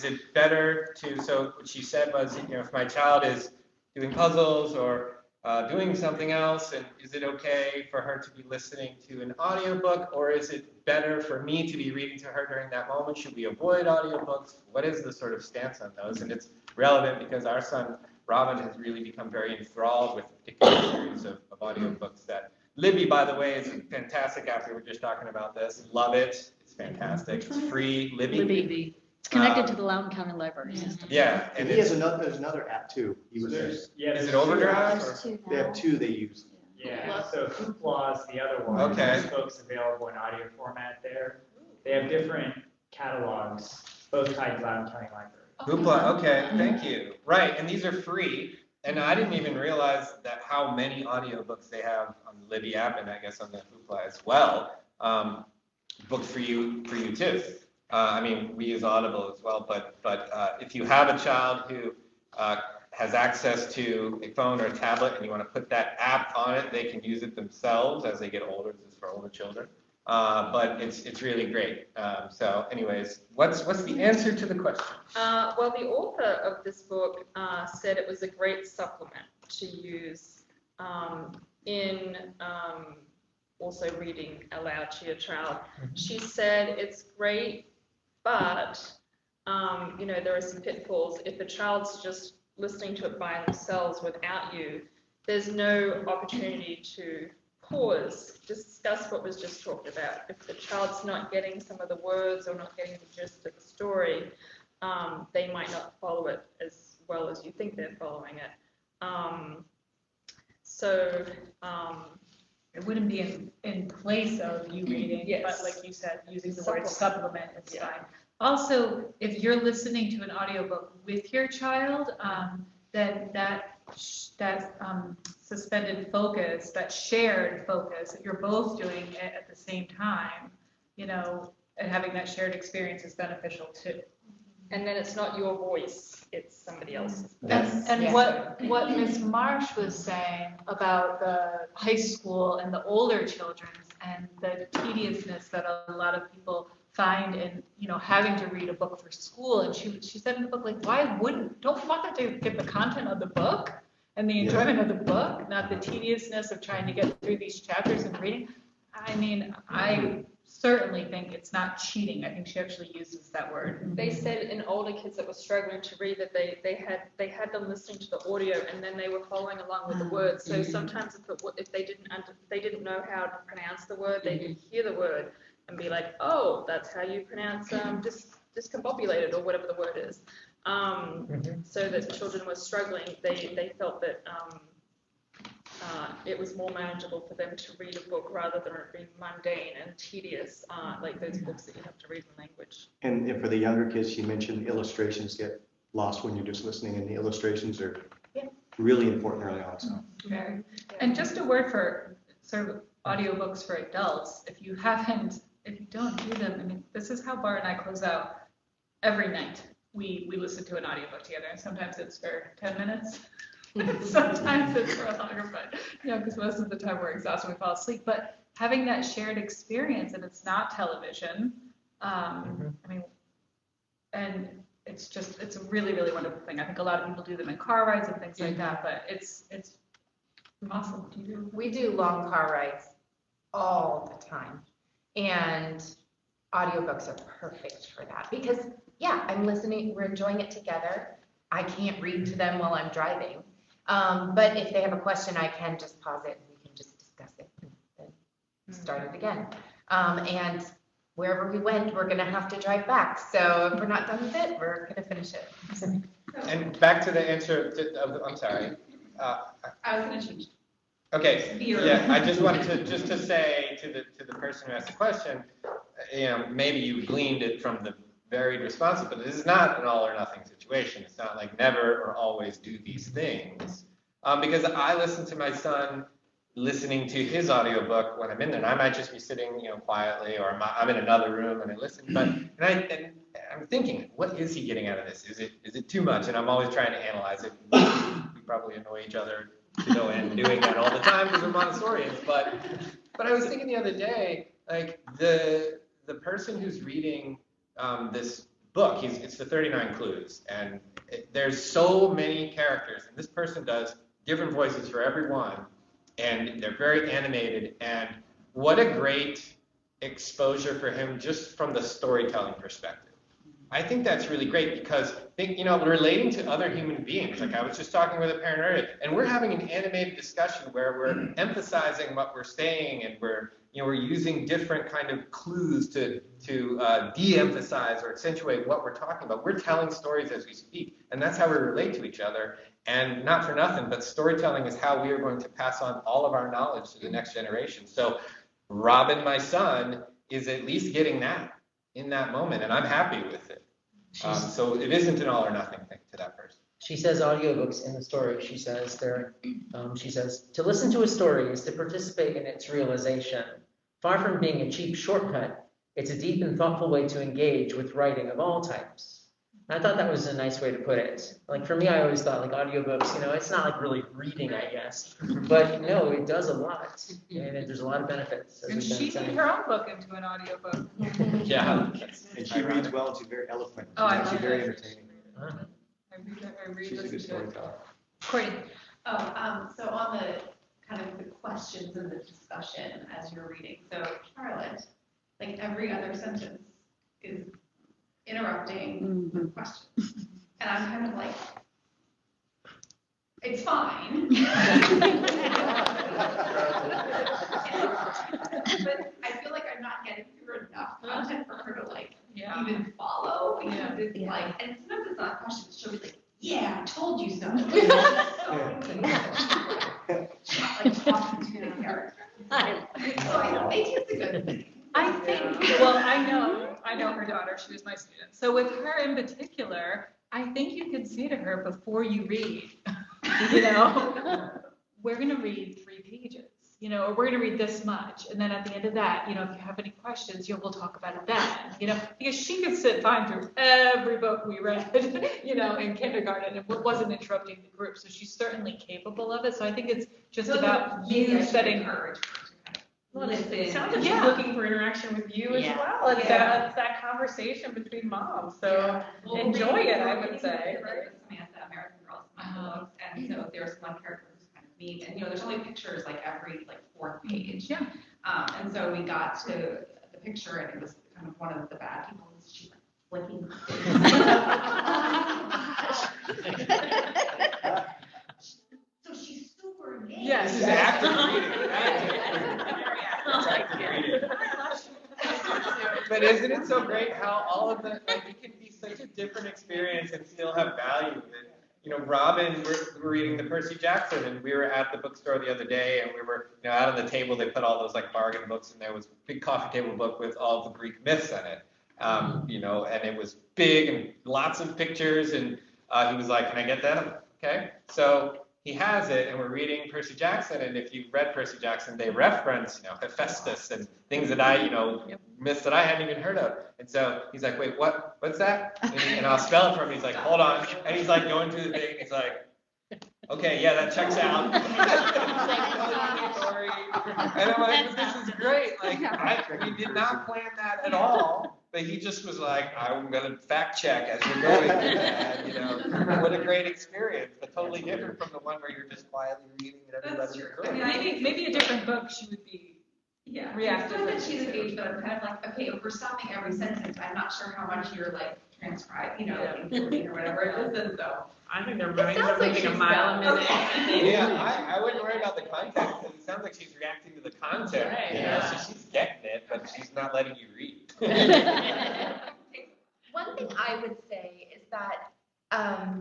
it better to, so what she said was, if my child is doing puzzles or doing something else, and is it okay for her to be listening to an audiobook, or is it better for me to be reading to her during that moment? Should we avoid audiobooks? What is the sort of stance on those? And it's relevant because our son, Robin, has really become very enthralled with a particular series of audiobooks that Libby, by the way, is a fantastic app. We were just talking about this. Love it. It's fantastic. It's free. Libby. It's connected to the Loudoun County Library system. Yeah. And there's another app too. Is it Overdrive? They have two they use. Yeah, so Hoopla is the other one. Okay. Most books available in audio format there. They have different catalogs, both tied to Loudoun County Library. Hoopla, okay, thank you. Right, and these are free, and I didn't even realize that how many audiobooks they have on the Libby app, and I guess on the Hoopla as well. Books for you too. We use Audible as well, but if you have a child who has access to a phone or a tablet and you want to put that app on it, they can use it themselves as they get older. This is for older children. But it's really great. So anyways, what's the answer to the question? Well, the author of this book said it was a great supplement to use in also reading aloud to your child. She said it's great, but there are some pitfalls. If a child's just listening to it by themselves without you, there's no opportunity to pause, discuss what was just talked about. If the child's not getting some of the words or not getting the gist of the story, they might not follow it as well as you think they're following it. It wouldn't be in place of you reading, Yes. but like you said, using the word supplement is fine. Also, if you're listening to an audiobook with your child, then that suspended focus, that shared focus, that you're both doing it at the same time, you know, and having that shared experience is beneficial too. And then it's not your voice, it's somebody else's. And Yeah. what Ms. Marsh was saying about the high school and the older children and the tediousness that a lot of people find in, you know, having to read a book for school. And she said in the book, like, why don't want them to get the content of the book and the enjoyment of the book, not the tediousness of trying to get through these chapters and reading. I mean, I certainly think it's not cheating. I think she actually uses that word. They said in older kids that were struggling to read that they had them listening to the audio and then they were following along with the words. So sometimes if they didn't know how to pronounce the word, they could hear the word and be like, oh, that's how you pronounce discombobulated or whatever the word is. So that the children were struggling, they felt that it was more manageable for them to read a book rather than it being mundane and tedious, like those books that you have to read in language. And for the younger kids, she mentioned illustrations get lost when you're just listening, and the illustrations are really important early on. So. Very. And just a word for sort of audiobooks for adults. If you don't do them, I mean, this is how Bart and I close out every night. We listen to an audiobook together, and sometimes it's for 10 minutes. Sometimes it's for longer, but you know, because most of the time we're exhausted, we fall asleep. But having that shared experience, and it's not television. I mean, and it's a really, really wonderful thing. I think a lot of people do them in car rides and things like that, but it's awesome. We do long car rides all the time, and audiobooks are perfect for that because, yeah, I'm listening, we're enjoying it together. I can't read to them while I'm driving, but if they have a question, I can just pause it and we can just discuss it and then start it again. And wherever we went, we're gonna have to drive back. So if we're not done with it, we're gonna finish it. And back to the answer, I'm sorry. I was gonna change. Okay, yeah, I just wanted to say to the person who asked the question, you know, maybe you gleaned it from the varied responses, but this is not an all or nothing situation. It's not like never or always do these things. Because I listen to my son listening to his audiobook when I'm in there, and I might just be sitting, you know, quietly, or I'm in another room and I listen. But and I'm thinking, what is he getting out of this? Is it too much? And I'm always trying to analyze it. We probably annoy each other to no end doing that all the time because we're Montessorians. But I was thinking the other day, like the person who's reading this book, it's the 39 Clues, and there's so many characters, and this person does different voices for everyone, and they're very animated, and what a great exposure for him just from the storytelling perspective. I think that's really great because, you know, relating to other human beings, like I was just talking with a parent earlier, and we're having an animated discussion where we're emphasizing what we're saying, and we're using different kind of clues to de-emphasize or accentuate what we're talking about. We're telling stories as we speak, and that's how we relate to each other. And not for nothing, but storytelling is how we are going to pass on all of our knowledge to the next generation. So Robin, my son, is at least getting that in that moment, and I'm happy with it. So it isn't an all or nothing thing to that person. She says audiobooks in the story. She says to listen to a story is to participate in its realization. Far from being a cheap shortcut, it's a deep and thoughtful way to engage with writing of all types. And I thought that was a nice way to put it. Like for me, I always thought like audiobooks, you know, it's not like really reading, I guess, but no, it does a lot, and there's a lot of benefits. And she made her own book into an audiobook. Yeah. And she reads well, and she's very eloquent. Oh, I She's love very it. entertaining. I read She's a good this to it. storyteller. Courtney. So on the kind of the questions in the discussion as you're reading, so Charlotte, like every other sentence is interrupting with questions. And I'm kind of like, it's fine. But I feel like I'm not getting through enough content for her to like even follow. Because it's like, and sometimes it's not questions, she'll be like, yeah, I told you so. Like talking to the character. So I think it's a good thing. I think, well, I I know her daughter, she was my student. So with her in particular, I think you could say to her before you read, you know, we're gonna read 3 pages, you know, or we're gonna read this much. And then at the end of that, you know, if you have any questions, we'll talk about it then, you know, because she could sit fine through every book we read, you know, in kindergarten and wasn't interrupting the group. So she's certainly capable of it. So I think it's just about you setting her. Well, it sounds like she's Yeah. looking for interaction with you as well. It's that conversation between moms. So enjoy it, I would say. Samantha, American Girls, books, and so there's one character who's kind of mean, and you know, there's only pictures like every 4th page. Yeah. And so we got to the picture, and it was kind of one of the bad people. She's like flicking. So she's super engaged. Yes. This is active reading. But isn't it so great how all of the, like, it can be such a different experience and still have value? And, you know, Robin, we're reading the Percy Jackson, and we were at the bookstore the other day, and we were, you know, out on the table, they put all those like bargain books, and there was a big coffee table book with all the Greek myths in it. You know, and it was big and lots of pictures, and he was like, can I get that? I'm like, okay. So he has it, and we're reading Percy Jackson, and if you've read Percy Jackson, they reference, you know, Hephaestus and things that I, you know, myths that I hadn't even heard of. And so he's like, wait, what's that? And I'll spell it for him. He's like, hold on. And he's like going through the thing. He's like, okay, yeah, that checks out. And I'm like, this is great. Like, we did not plan that at all. But he just was like, I'm going to fact check as we're going. And, you know, what a great experience. But totally different from the one where you're just quietly reading and everybody's recording. I mean, maybe a different book she would be reactive. It's not that she's engaged, but I'm kind of like, okay, if we're stopping every sentence, I'm not sure how much you're like transcribing, you know, like including or whatever it is. And so I think they're running something a mile a minute. Yeah, I wouldn't worry about the content, because it sounds like she's reacting to the content. Right, You know, yeah. so she's getting it, but she's not letting you read. One thing I would say is that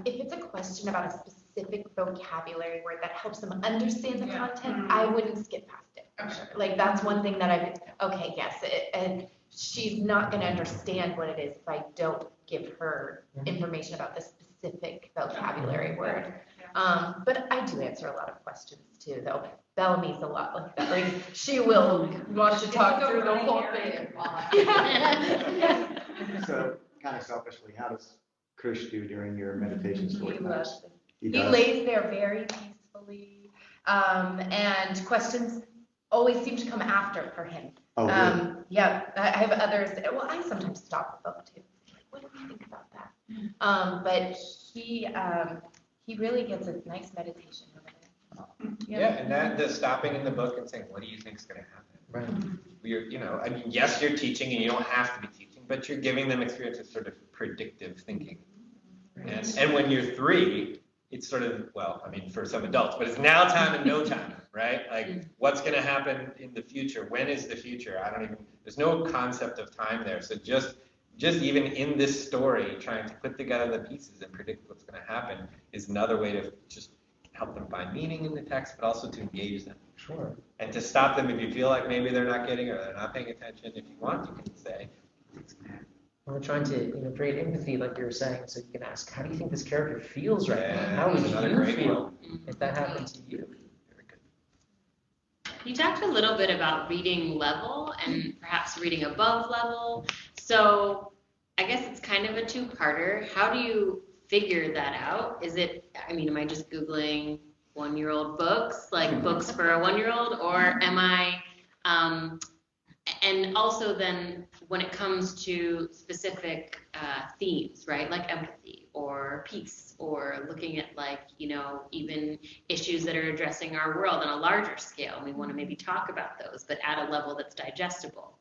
if it's a question about a specific vocabulary word that helps them understand the content, I wouldn't skip past it. Like, that's one thing that okay, yes, and she's not going to understand what it is if I don't give her information about the specific vocabulary word. But I do answer a lot of questions too, though. Bellamy's a lot like that. Like, she will want to talk through the whole thing. So, kind of selfishly, how does Krish do during your meditation story He times? loves it. He He does? lays there very peacefully, and questions always seem to come after for him. Oh, really? Yeah, I have others. Well, I sometimes stop the book too. Like, what do you think about that? But he really gets a nice meditation over there. Yeah, and that the stopping in the book and saying, what do you think is going to happen? Right. We're, you know, I mean, yes, you're teaching, and you don't have to be teaching, but you're giving them experiences, sort of predictive thinking. And when you're 3, it's sort of, well, I mean, for some adults, but it's now time and no time, right? Like, what's going to happen in the future? When is the future? There's no concept of time there. So just even in this story, trying to put together the pieces and predict what's going to happen is another way to just help them find meaning in the text, but also to engage them. Sure. And to stop them if you feel like maybe they're not getting or they're not paying attention. If you want, you can say, We're trying to create empathy, like you were saying, so you can ask, how do you think this character feels right now? Yeah, How would another you great feel one. if that happened to you? Very good. You talked a little bit about reading level and perhaps reading above level. So I guess it's kind of a 2-parter. How do you figure that out? Am I just Googling 1-year-old books, like books for a 1-year-old, or am I, and also then when it comes to specific themes, right, like empathy or peace, or looking at even issues that are addressing our world on a larger scale, we want to maybe talk about those, but at a level that's digestible.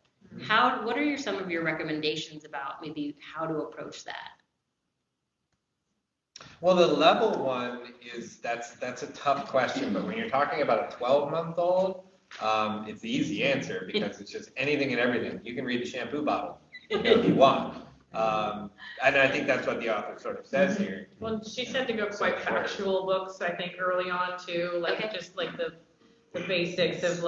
What are some of your recommendations about maybe how to approach that? Well, the level one that's a tough question, but when you're talking about a 12-month-old, it's the easy answer because it's just anything and everything. You can read the shampoo bottle if you want. And I think that's what the author sort of says here. Well, she said to go quite factual books, I think, early on too, like just like the basics of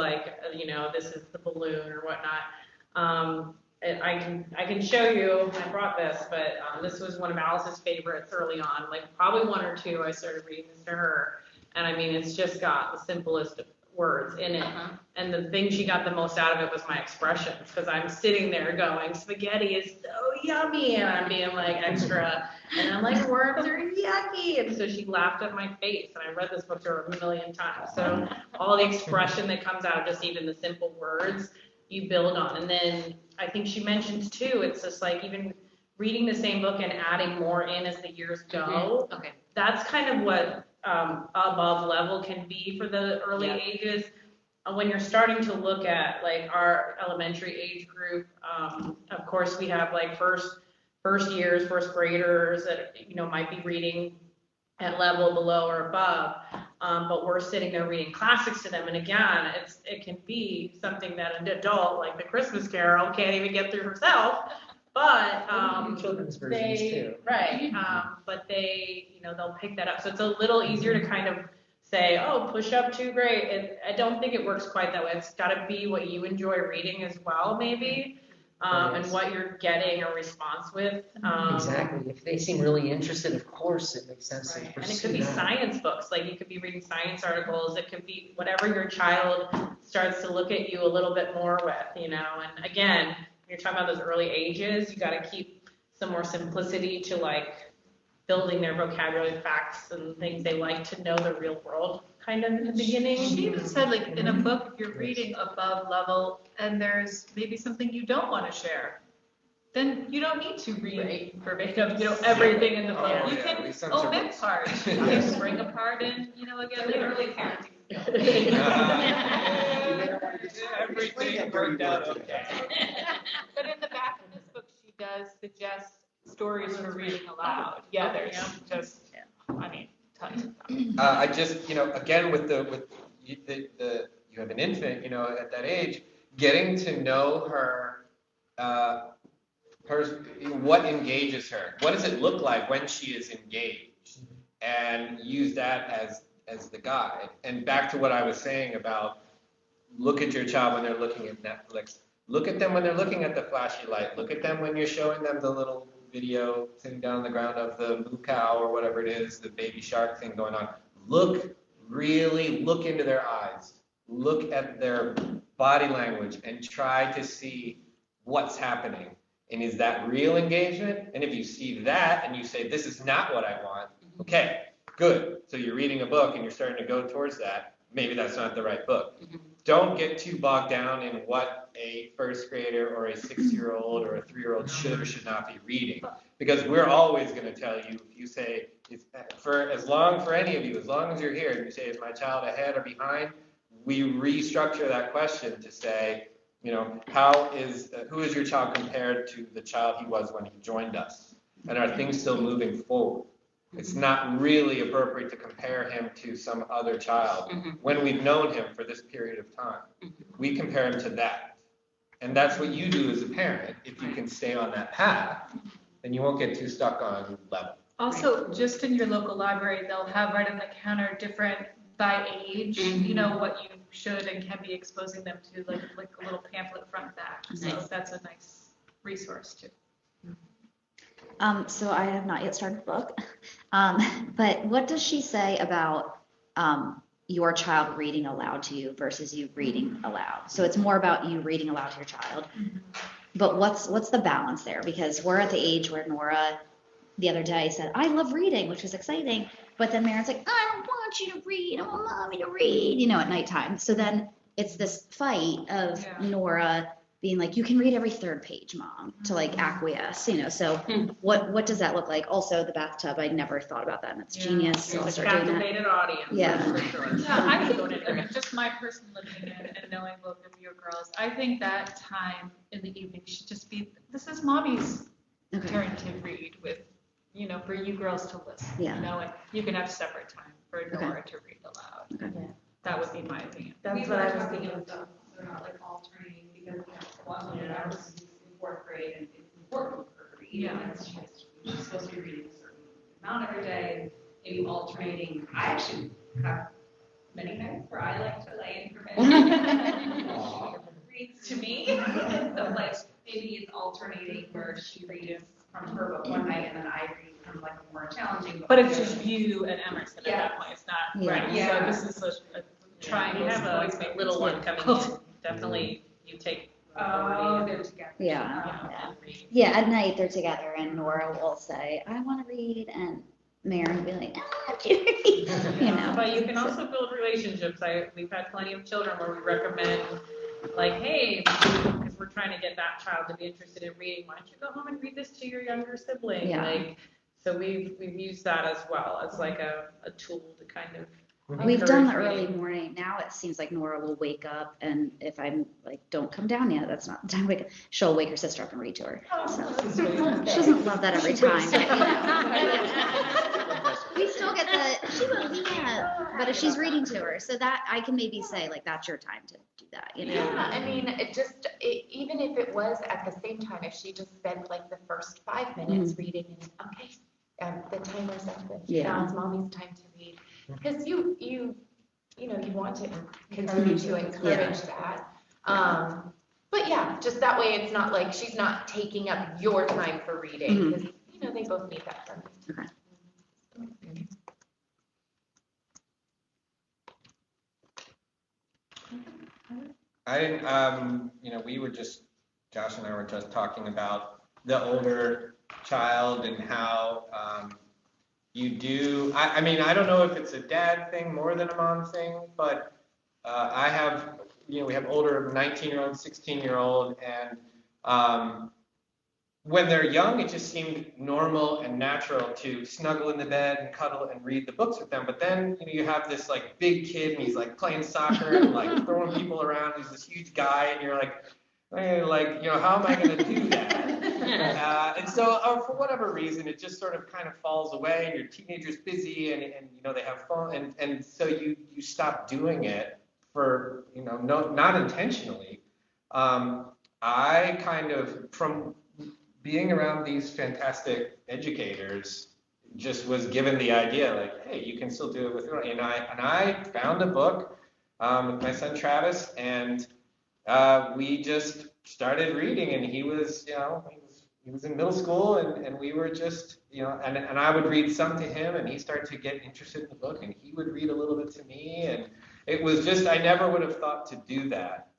this is the balloon or whatnot. and I can show you, I brought this, but this was one of Alice's favorites early on, like probably one or two. I started reading this to her, and I mean, it's just got the simplest of words in it. And the thing she got the most out of it was my expressions, because I'm sitting there going, spaghetti is so yummy, and I'm being like extra, and I'm like, worms are yucky, and so she laughed at my face, and I read this book to her a million times. So all the expression that comes out of just even the simple words, you build on. And then I think she mentioned too, it's just like even reading the same book and adding more in as the years go. Okay. That's kind of what above level can be for the early ages. When you're starting to look at like our elementary age group, of course we have like first years, first graders that, you know, might be reading at level below or above, but we're sitting there reading classics to them. And again, it can be something that an adult, like the Christmas Carol, can't even get through herself. But children's versions too. Right, but they, you know, they'll pick that up. So it's a little easier to kind of say, oh, push up 2 grade. I don't think it works quite that way. It's got to be what you enjoy reading as well, maybe. And what you're getting a response with. Exactly. If they seem really interested, of course, it makes sense to pursue And it could be that. science books. Like you could be reading science articles. It could be whatever your child starts to look at you a little bit more with, you know. And again, when you're talking about those early ages, you got to keep some more simplicity to like building their vocabulary, facts, and things they like to know the real world kind of in the beginning. She even said, like, in a book, if you're reading above level and there's maybe something you don't want to share, then you don't need to read verbatim, you know, everything in the book. Oh, You yeah, can we sometimes- omit parts. You can bring a part in, you know, again, later. Everything worked out okay. But in the back of this book, she does suggest stories for reading aloud. Yeah, there's just, I mean, tons of them. I just, you know, again, with you have an infant, you know, at that age, getting to know her, what engages her, what does it look like when she is engaged, and use that as the guide. And back to what I was saying about look at your child when they're looking at Netflix, look at them when they're looking at the flashy light, look at them when you're showing them the little video sitting down on the ground of the moo cow or whatever it is, the baby shark thing going on. Really look into their eyes, look at their body language, and try to see what's happening. And is that real engagement? And if you see that and you say, this is not what I want, okay, good. So you're reading a book and you're starting to go towards that. Maybe that's not the right book. Don't get too bogged down in what a first grader or a 6-year-old or a 3-year-old should or should not be reading. Because we're always going to tell you, if you say, for any of you, as long as you're here, and you say, is my child ahead or behind? We restructure that question to say, you know, who is your child compared to the child he was when he joined us? And are things still moving forward? It's not really appropriate to compare him to some other child when we've known him for this period of time. We compare him to that. And that's what you do as a parent. If you can stay on that path, then you won't get too stuck on level. Also, just in your local library, they'll have right on the counter different by age, you know, what you should and can be exposing them to, like a little pamphlet front back. So that's a nice resource too. So I have not yet started the book, but what does she say about your child reading aloud to you versus you reading aloud? So it's more about you reading aloud to your child, but what's the balance there? Because we're at the age where Nora the other day said, I love reading, which was exciting, but then Maren's like, I don't want you to read, I want mommy to read, you know, at nighttime. So then it's this fight of Nora being like, you can read every 3rd page, Mom, to like acquiesce, you know. So what does that look like? Also, the bathtub, I never thought about that, and it's genius. So I'll It's a start doing that. captivated audience. Yeah. That's for sure. Yeah, I think, I mean, just my personal opinion and knowing both of you girls, I think that time in the evening should just be, this is mommy's turn to read with, you know, for you girls to listen, you know, and you can have separate time for Nora to read aloud. Okay. That would be my opinion. That's what I was thinking of, so they're not like alternating, because one of I was in 4th grade and it's important for her to read. Yeah. And she's supposed to be reading a certain amount every day, maybe alternating. I actually have many nights where I like to lay in her bed. She reads to me. So like maybe it's alternating where she reads from her book one night and then I read from like a more challenging book. But it's just you and Emerson at that point, it's not, Yeah. right, Yeah. so this is a triangle. We have a little one coming in, definitely you take authority They're together. Yeah. and read. Yeah, at night they're together and Nora will say, I want to read, and Maren will be like, I can't read, you know. But you can also build relationships. We've had plenty of children where we recommend, like, hey, because we're trying to get that child to be interested in reading, why don't you go home and read this to your younger sibling? Yeah. Like, so we've used that as well as like a tool to kind of. We've done the encourage early reading. morning. Now it seems like Nora will wake up, and if I'm like, don't come down yet, that's not the time to wake up, she'll wake her sister up and read to her. So she doesn't love that every time, but you know. We still get she will, yeah. But if she's reading to her, so that I can maybe say, like, that's your time to do that, you know? Yeah, I mean, even if it was at the same time, if she just spent like the first 5 minutes reading, and okay, the timer's up, and Yeah. now it's mommy's time to read. Because you want to continue to encourage that. But yeah, just that way it's not like she's not taking up your time for reading, because, they both need that from you. Okay. I didn't, we were just, Josh and I were just talking about the older child and how you do, I mean, I don't know if it's a dad thing more than a mom thing, but I have, we have older 19-year-old, 16-year-old, and when they're young, it just seemed normal and natural to snuggle in the bed and cuddle and read the books with them. But then you have this like big kid, and he's like playing soccer and like throwing people around. He's this huge guy, and you're like, how am I going to do that? And so for whatever reason, it just sort of kind of falls away, and your teenager's busy, and they have fun, and so you stop doing it for not intentionally. I kind of, from being around these fantastic educators, just was given the idea, like, hey, you can still do it with your own. And I found a book with my son Travis, and we just started reading, and he was in middle school, and we were just, and I would read some to him, and he started to get interested in the book, and he would read a little bit to me, and it was just, I never would have thought to do that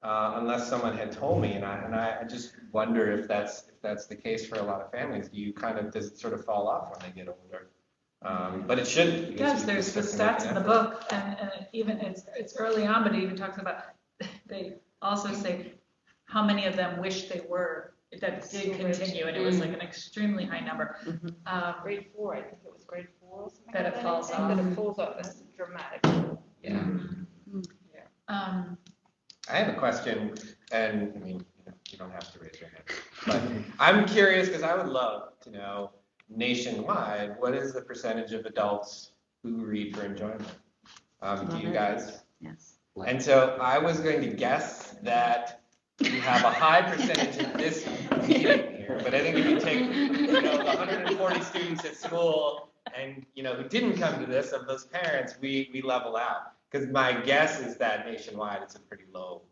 unless someone had told me, and I just wonder if that's the case for a lot of families. Does it sort of fall off when they get older? But it shouldn't. Yes, there's the stats in the book, and even it's early on, but it even talks about, they also say how many of them wish they were, that did continue, and it was like an extremely high number. Grade 4, I think it was grade 4 or something. That it falls off. That it falls off, that's dramatic. Yeah. I have a question, and I mean, you don't have to raise your hand, but I'm curious because I would love to know nationwide, what is the percentage of adults who read for enjoyment? Do you guys? Yes. And so I was going to guess that you have a high percentage of this meeting here, but I think if you take, the 140 students at school and, who didn't come to this, of those parents, we level out. Because my guess is that nationwide it's a pretty low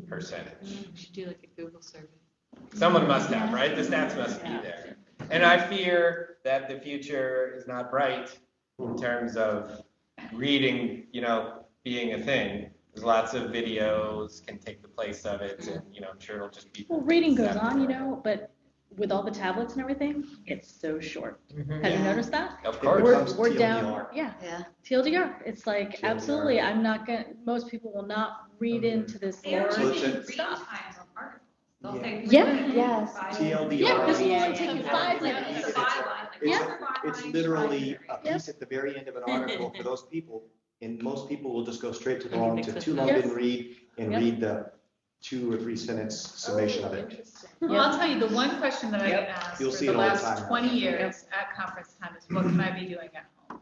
percentage. We should do like a Google survey. Someone must have, right? The stats must be there. And I fear that the future is not bright in terms of reading, being a thing. There's lots of videos can take the place of it, and I'm sure it'll just be. Well, reading goes on, but with all the tablets and everything, it's so short. Have you noticed that? Of course. We're TLDR. down. Yeah. TLDR. It's like TLDR. absolutely. I'm not gonna. Most people will not read into this They are more taking reading stuff. times on articles. They'll Yeah. say Yeah. 3 minutes, Yes. 5 TLDR. minutes. Yeah, this will Yeah. only take you 5 minutes. It's a byline, like, It's- what's the It's byline? literally 5 a minutes. piece at the very end of an article for those people, and most people will just go straight to the long, Mix to it too up. long Yes. didn't read, and Yep. read the 2 or 3 sentence summation of it. Well, I'll tell you, the one question that I get asked You'll for see the it all the last time. 20 years at conference time is, what can I be doing at home?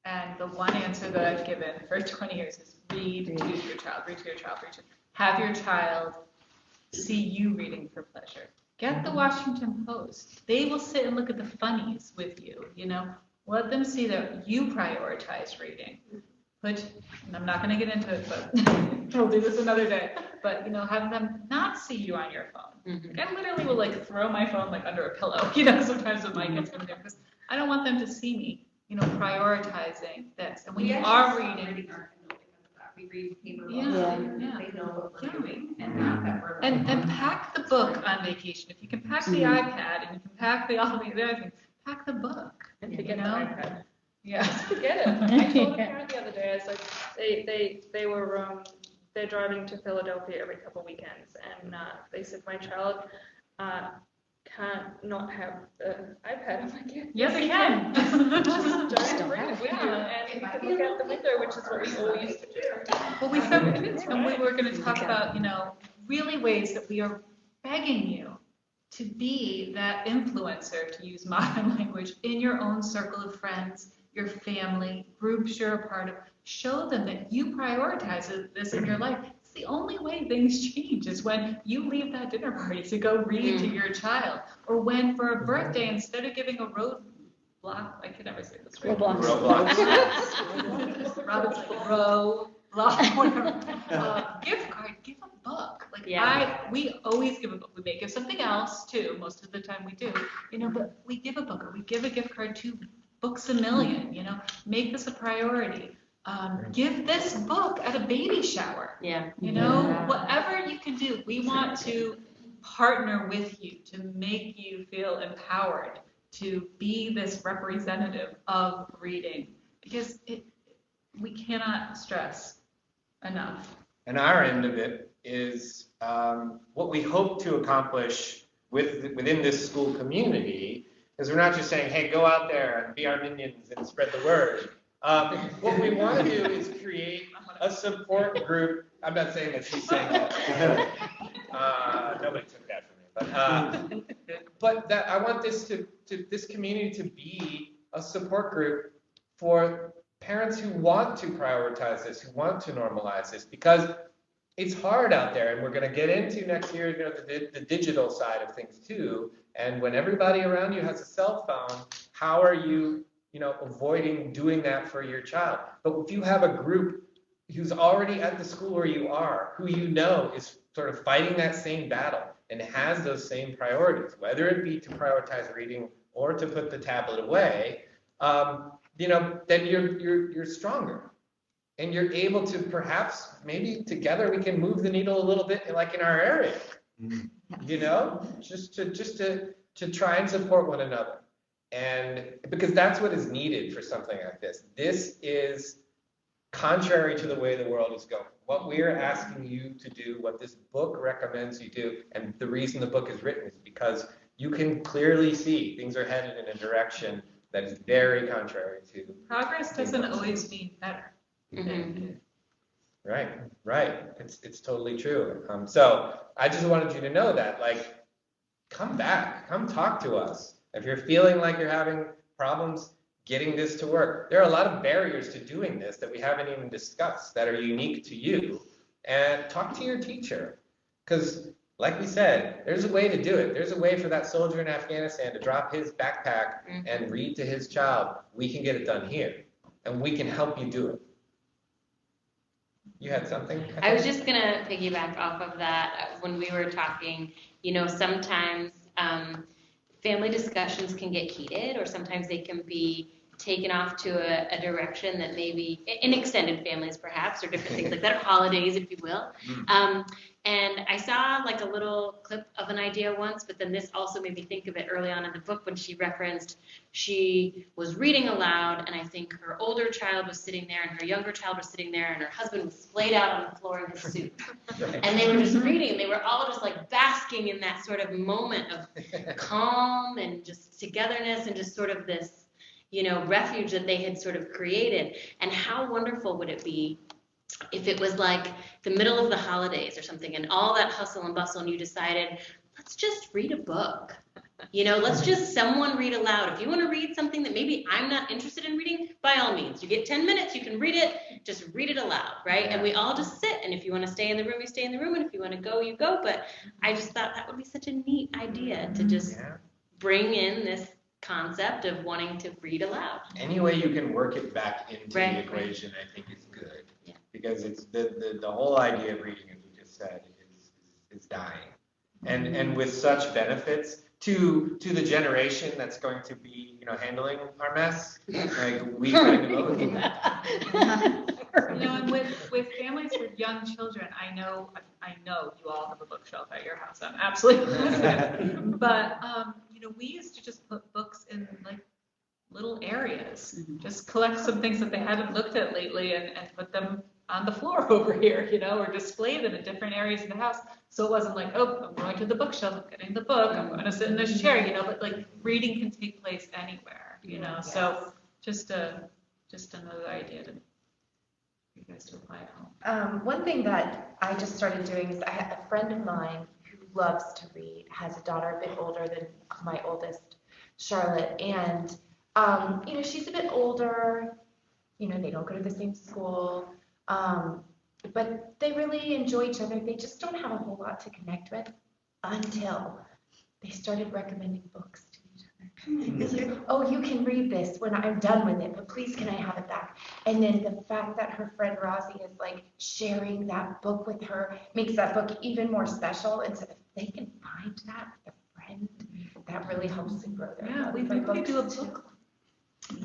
And the one answer that I've given for 20 years is read to your child, read to your child, read to. Have your child see you reading for pleasure. Get the Washington Post. They will sit and look at the funnies with you, Let them see that you prioritize reading. and I'm not gonna get into it, but we'll do this another day. But, have them not see you on your phone. Like, I literally will like throw my phone like under a pillow, sometimes when my kids come there, because I don't want them to see me, prioritizing this. And when you are reading. We read paper books. Yeah. They know what we're doing and not that we're. And pack the book on vacation. If you can pack the iPad and you can pack all these other things, pack the book. And forget the iPad. Yeah. Forget it. I told a parent the other day, I was like, they were, they're driving to Philadelphia every couple weekends, and they said, my child can't not have an iPad. I'm like, yes, they can. Just don't bring it with you, and you can look out the window, which is what we all used to do. Well, we said, and we were going to talk about, really ways that we are begging you to be that influencer, to use modern language, in your own circle of friends, your family, groups you're a part of. Show them that you prioritize this in your life. It's the only way things change is when you leave that dinner party to go read to your child, or when for a birthday, instead of giving a roadblock, I can never say this right. Roblox. Robin's like roadblock, whatever. Gift card, give a book. Like we always give a book. We may give something else too. Most of the time we do, but we give a book, or we give a gift card to Books A Million. Make this a priority. Give this book at a baby shower. Whatever you can do. We want to partner with you to make you feel empowered to be this representative of reading, because we cannot stress enough. And our end of it is what we hope to accomplish within this school community is we're not just saying, hey, go out there and be our minions and spread the word. What we want to do is create a support group. I'm not saying that she's saying that. Nobody took that from me. But that I want this this community to be a support group for parents who want to prioritize this, who want to normalize this, because it's hard out there, and we're going to get into next year, the digital side of things too. And when everybody around you has a cell phone, how are you, avoiding doing that for your child? But if you have a group who's already at the school where you are, who is sort of fighting that same battle and has those same priorities, whether it be to prioritize reading or to put the tablet away, then you're stronger. And you're able to perhaps, maybe together we can move the needle a little bit, like in our area, just to try and support one another. And because that's what is needed for something like this. This is contrary to the way the world is going. What we're asking you to do, what this book recommends you do, and the reason the book is written is because you can clearly see things are headed in a direction that is very contrary to. Progress doesn't always mean better. Right. It's totally true. So I just wanted you to know that, come back, come talk to us. If you're feeling like you're having problems getting this to work, there are a lot of barriers to doing this that we haven't even discussed that are unique to you. And talk to your teacher, because like we said, there's a way to do it. There's a way for that soldier in Afghanistan to drop his backpack and read to his child. We can get it done here, and we can help you do it. You had something? I was just going to piggyback off of that. When we were talking, sometimes family discussions can get heated, or sometimes they can be taken off to a direction that maybe, in extended families perhaps, or different things like that, or holidays, if you will. And I saw a little clip of an idea once, but then this also made me think of it early on in the book when she referenced she was reading aloud, and I think her older child was sitting there and her younger child was sitting there, and her husband was splayed out on the floor in his suit. And they were just reading, and they were all just basking in that sort of moment of calm and just togetherness and just sort of this, refuge that they had sort of created. And how wonderful would it be if it was the middle of the holidays or something, and all that hustle and bustle, and you decided, let's just read a book. Let's just someone read aloud. If you want to read something that maybe I'm not interested in reading, by all means, you get 10 minutes, you can read it, just read it aloud, right? And we all just sit, and if you want to stay in the room, you stay in the room, and if you want to go, you go. But I just thought that would be such a neat idea to just bring in this concept of wanting to read aloud. Any way you can work it back into Right, the right. equation, I think is good. Yeah. Because it's the whole idea of reading, as we just said, is dying. And with such benefits to the generation that's going to be, handling our mess, like we kind of owe them. And with families with young children, I know you all have a bookshelf at your house. I'm absolutely positive. But we used to just put books in like little areas, just collect some things that they hadn't looked at lately and put them on the floor over here, or display them in different areas of the house. So it wasn't like, oh, I'm going to the bookshelf, I'm getting the book, I'm going to sit in this chair, but like reading can take place anywhere, Yes. So just another idea to you guys to apply at home. One thing that I just started doing is I have a friend of mine who loves to read, has a daughter a bit older than my oldest, Charlotte, and she's a bit older, they don't go to the same school, but they really enjoy each other. They just don't have a whole lot to connect with until they started recommending books to each other. It's like, oh, you can read this when I'm done with it, but please can I have it back? And then the fact that her friend Rosie is like sharing that book with her makes that book even more special. And so if they can find that with a friend, that really helps to grow their love we for maybe books do a too. book.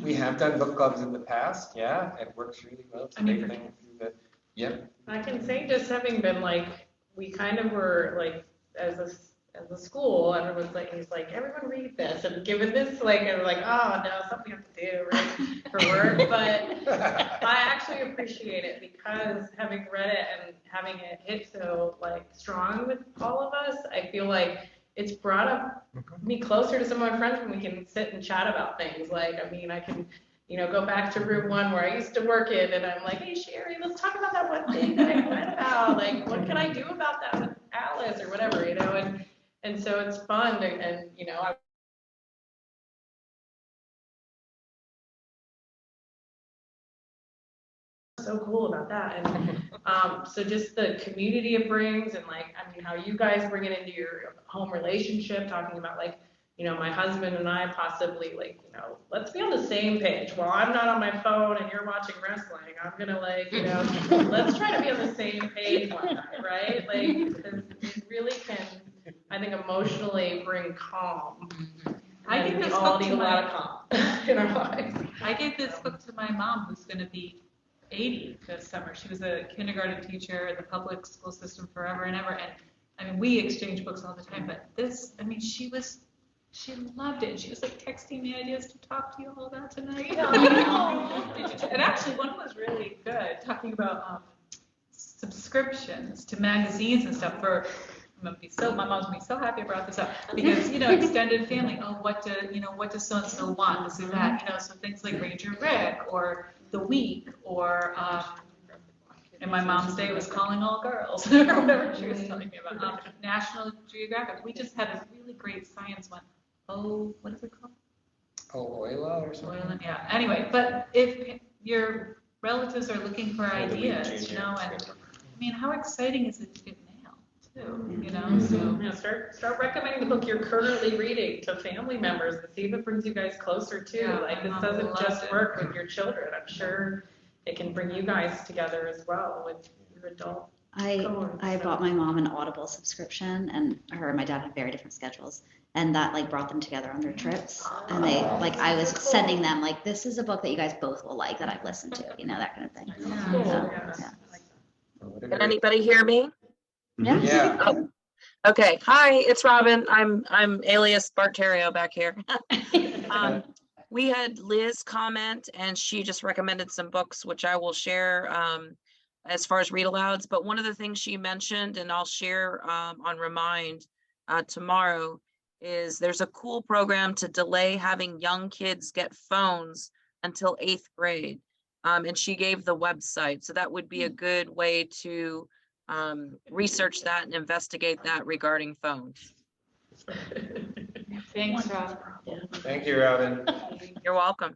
We have done book clubs in the past, yeah, it works really well. It's a great for thing through the, yep. I can say just having been like, we kind of were like, as a school, everyone's like, he's like, everyone read this, and given this, like, and we're like, oh no, something we have to do, right, for work, but I actually appreciate it because having read it and having it hit so like strong with all of us, I feel like it's brought up me closer to some of my friends when we can sit and chat about things. Like, I mean, I can, go back to room 1 where I used to work in, and I'm like, hey, Sherry, let's talk about that one thing that I read about. Like, what can I do about that with Alice or whatever, and so it's fun, and I so cool about that. And so just the community it brings, and like, I mean, how you guys bring it into your home relationship, talking about like, my husband and I possibly like, let's be on the same page. While I'm not on my phone and you're watching wrestling, I'm gonna like, let's try to be on the same page one night, right? Like, because it really can, I think, emotionally bring calm. I And gave we this all book need to a lot of calm in our lives. I gave this book to my mom, who's going to be 80 this summer. She was a kindergarten teacher in the public school system forever and ever. And I mean, we exchange books all the time, but this, I mean, she loved it. She was like texting me ideas to talk to you all about tonight. And actually, one was really good, talking about subscriptions to magazines and stuff for. My mom's gonna be so happy I brought this up because extended family. Oh, what does so and so want? This and that. So things like Ranger Rick or The Week or and my mom's day was Calling All Girls or whatever she was telling me about. National Geographic. We just had a really great science one. Oh, what is it called? Oh, Oila or something? Oila, yeah. Anyway, but if your relatives are looking for ideas, and I mean, how exciting is it to get mail too? So start recommending the book you're currently reading to family members and see if it brings you guys closer too. Yeah, like this doesn't just work with your children. I'm sure it can bring you guys together as well with your adult. I bought my mom an Audible subscription, and her and my dad have very different schedules, and that like brought them together on their trips. And they I was sending them like, this is a book that you guys both will like that I've listened to, that kind of thing. Cool. So, Yeah. Can anybody hear me? Yeah. Yeah. Oh, okay. Hi, it's Robin. I'm alias Barterio back here. We had Liz comment, and she just recommended some books, which I will share as far as read alouds. But one of the things she mentioned, and I'll share on Remind tomorrow, is there's a cool program to delay having young kids get phones until 8th grade. And she gave the website. So that would be a good way to research that and investigate that regarding phones. thanks, Rob. Thank you, Robin. You're welcome.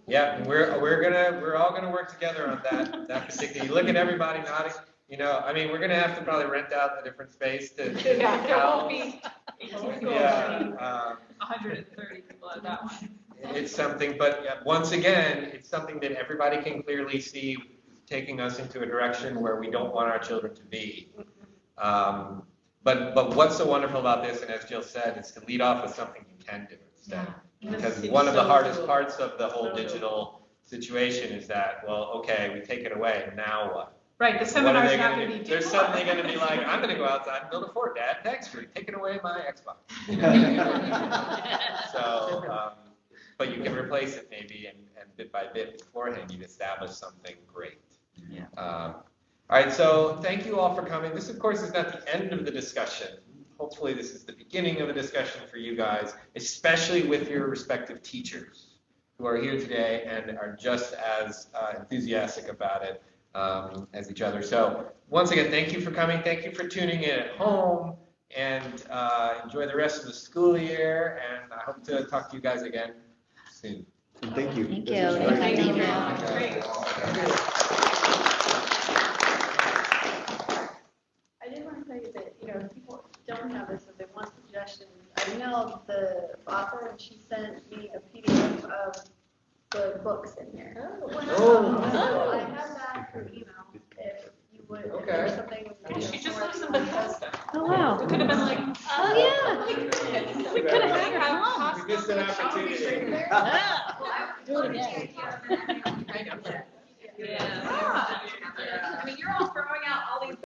Yeah, we're all gonna work together on that particular. You look at everybody nodding. I mean, we're gonna have to probably rent out a different space to Yeah, there won't house be Yeah, 130 people at that one. it's something, but once again, it's something that everybody can clearly see taking us into a direction where we don't want our children to be. But what's so wonderful about this, and as Jill said, is to lead off with something you can do instead. Because one of the hardest parts of the whole digital situation is that, well, okay, we take it away, now what? Right, the seminar's not going to be. They're suddenly going to be like, I'm going to go outside and build a fort, Dad. Thanks for taking away my Xbox. So, but you can replace it maybe, and bit by bit beforehand, you've established something great. Yeah. All right, so thank you all for coming. This, of course, is not the end of the discussion. Hopefully, this is the beginning of a discussion for you guys, especially with your respective teachers who are here today and are just as enthusiastic about it as each other. So once again, thank you for coming. Thank you for tuning in at home, and enjoy the rest of the school year. And I hope to talk to you guys again soon. And thank you. Thank This you. was great. Thank you. I did want to say that, if people don't have this, if they want suggestions, I emailed the author and she sent me a PDF of the books in here. So I have that for email, if you would, if there's something. She just lives in Bethesda. Oh, wow. We could have been like, Oh, yeah. we could have had her have We missed an opportunity. Do it again. Yeah.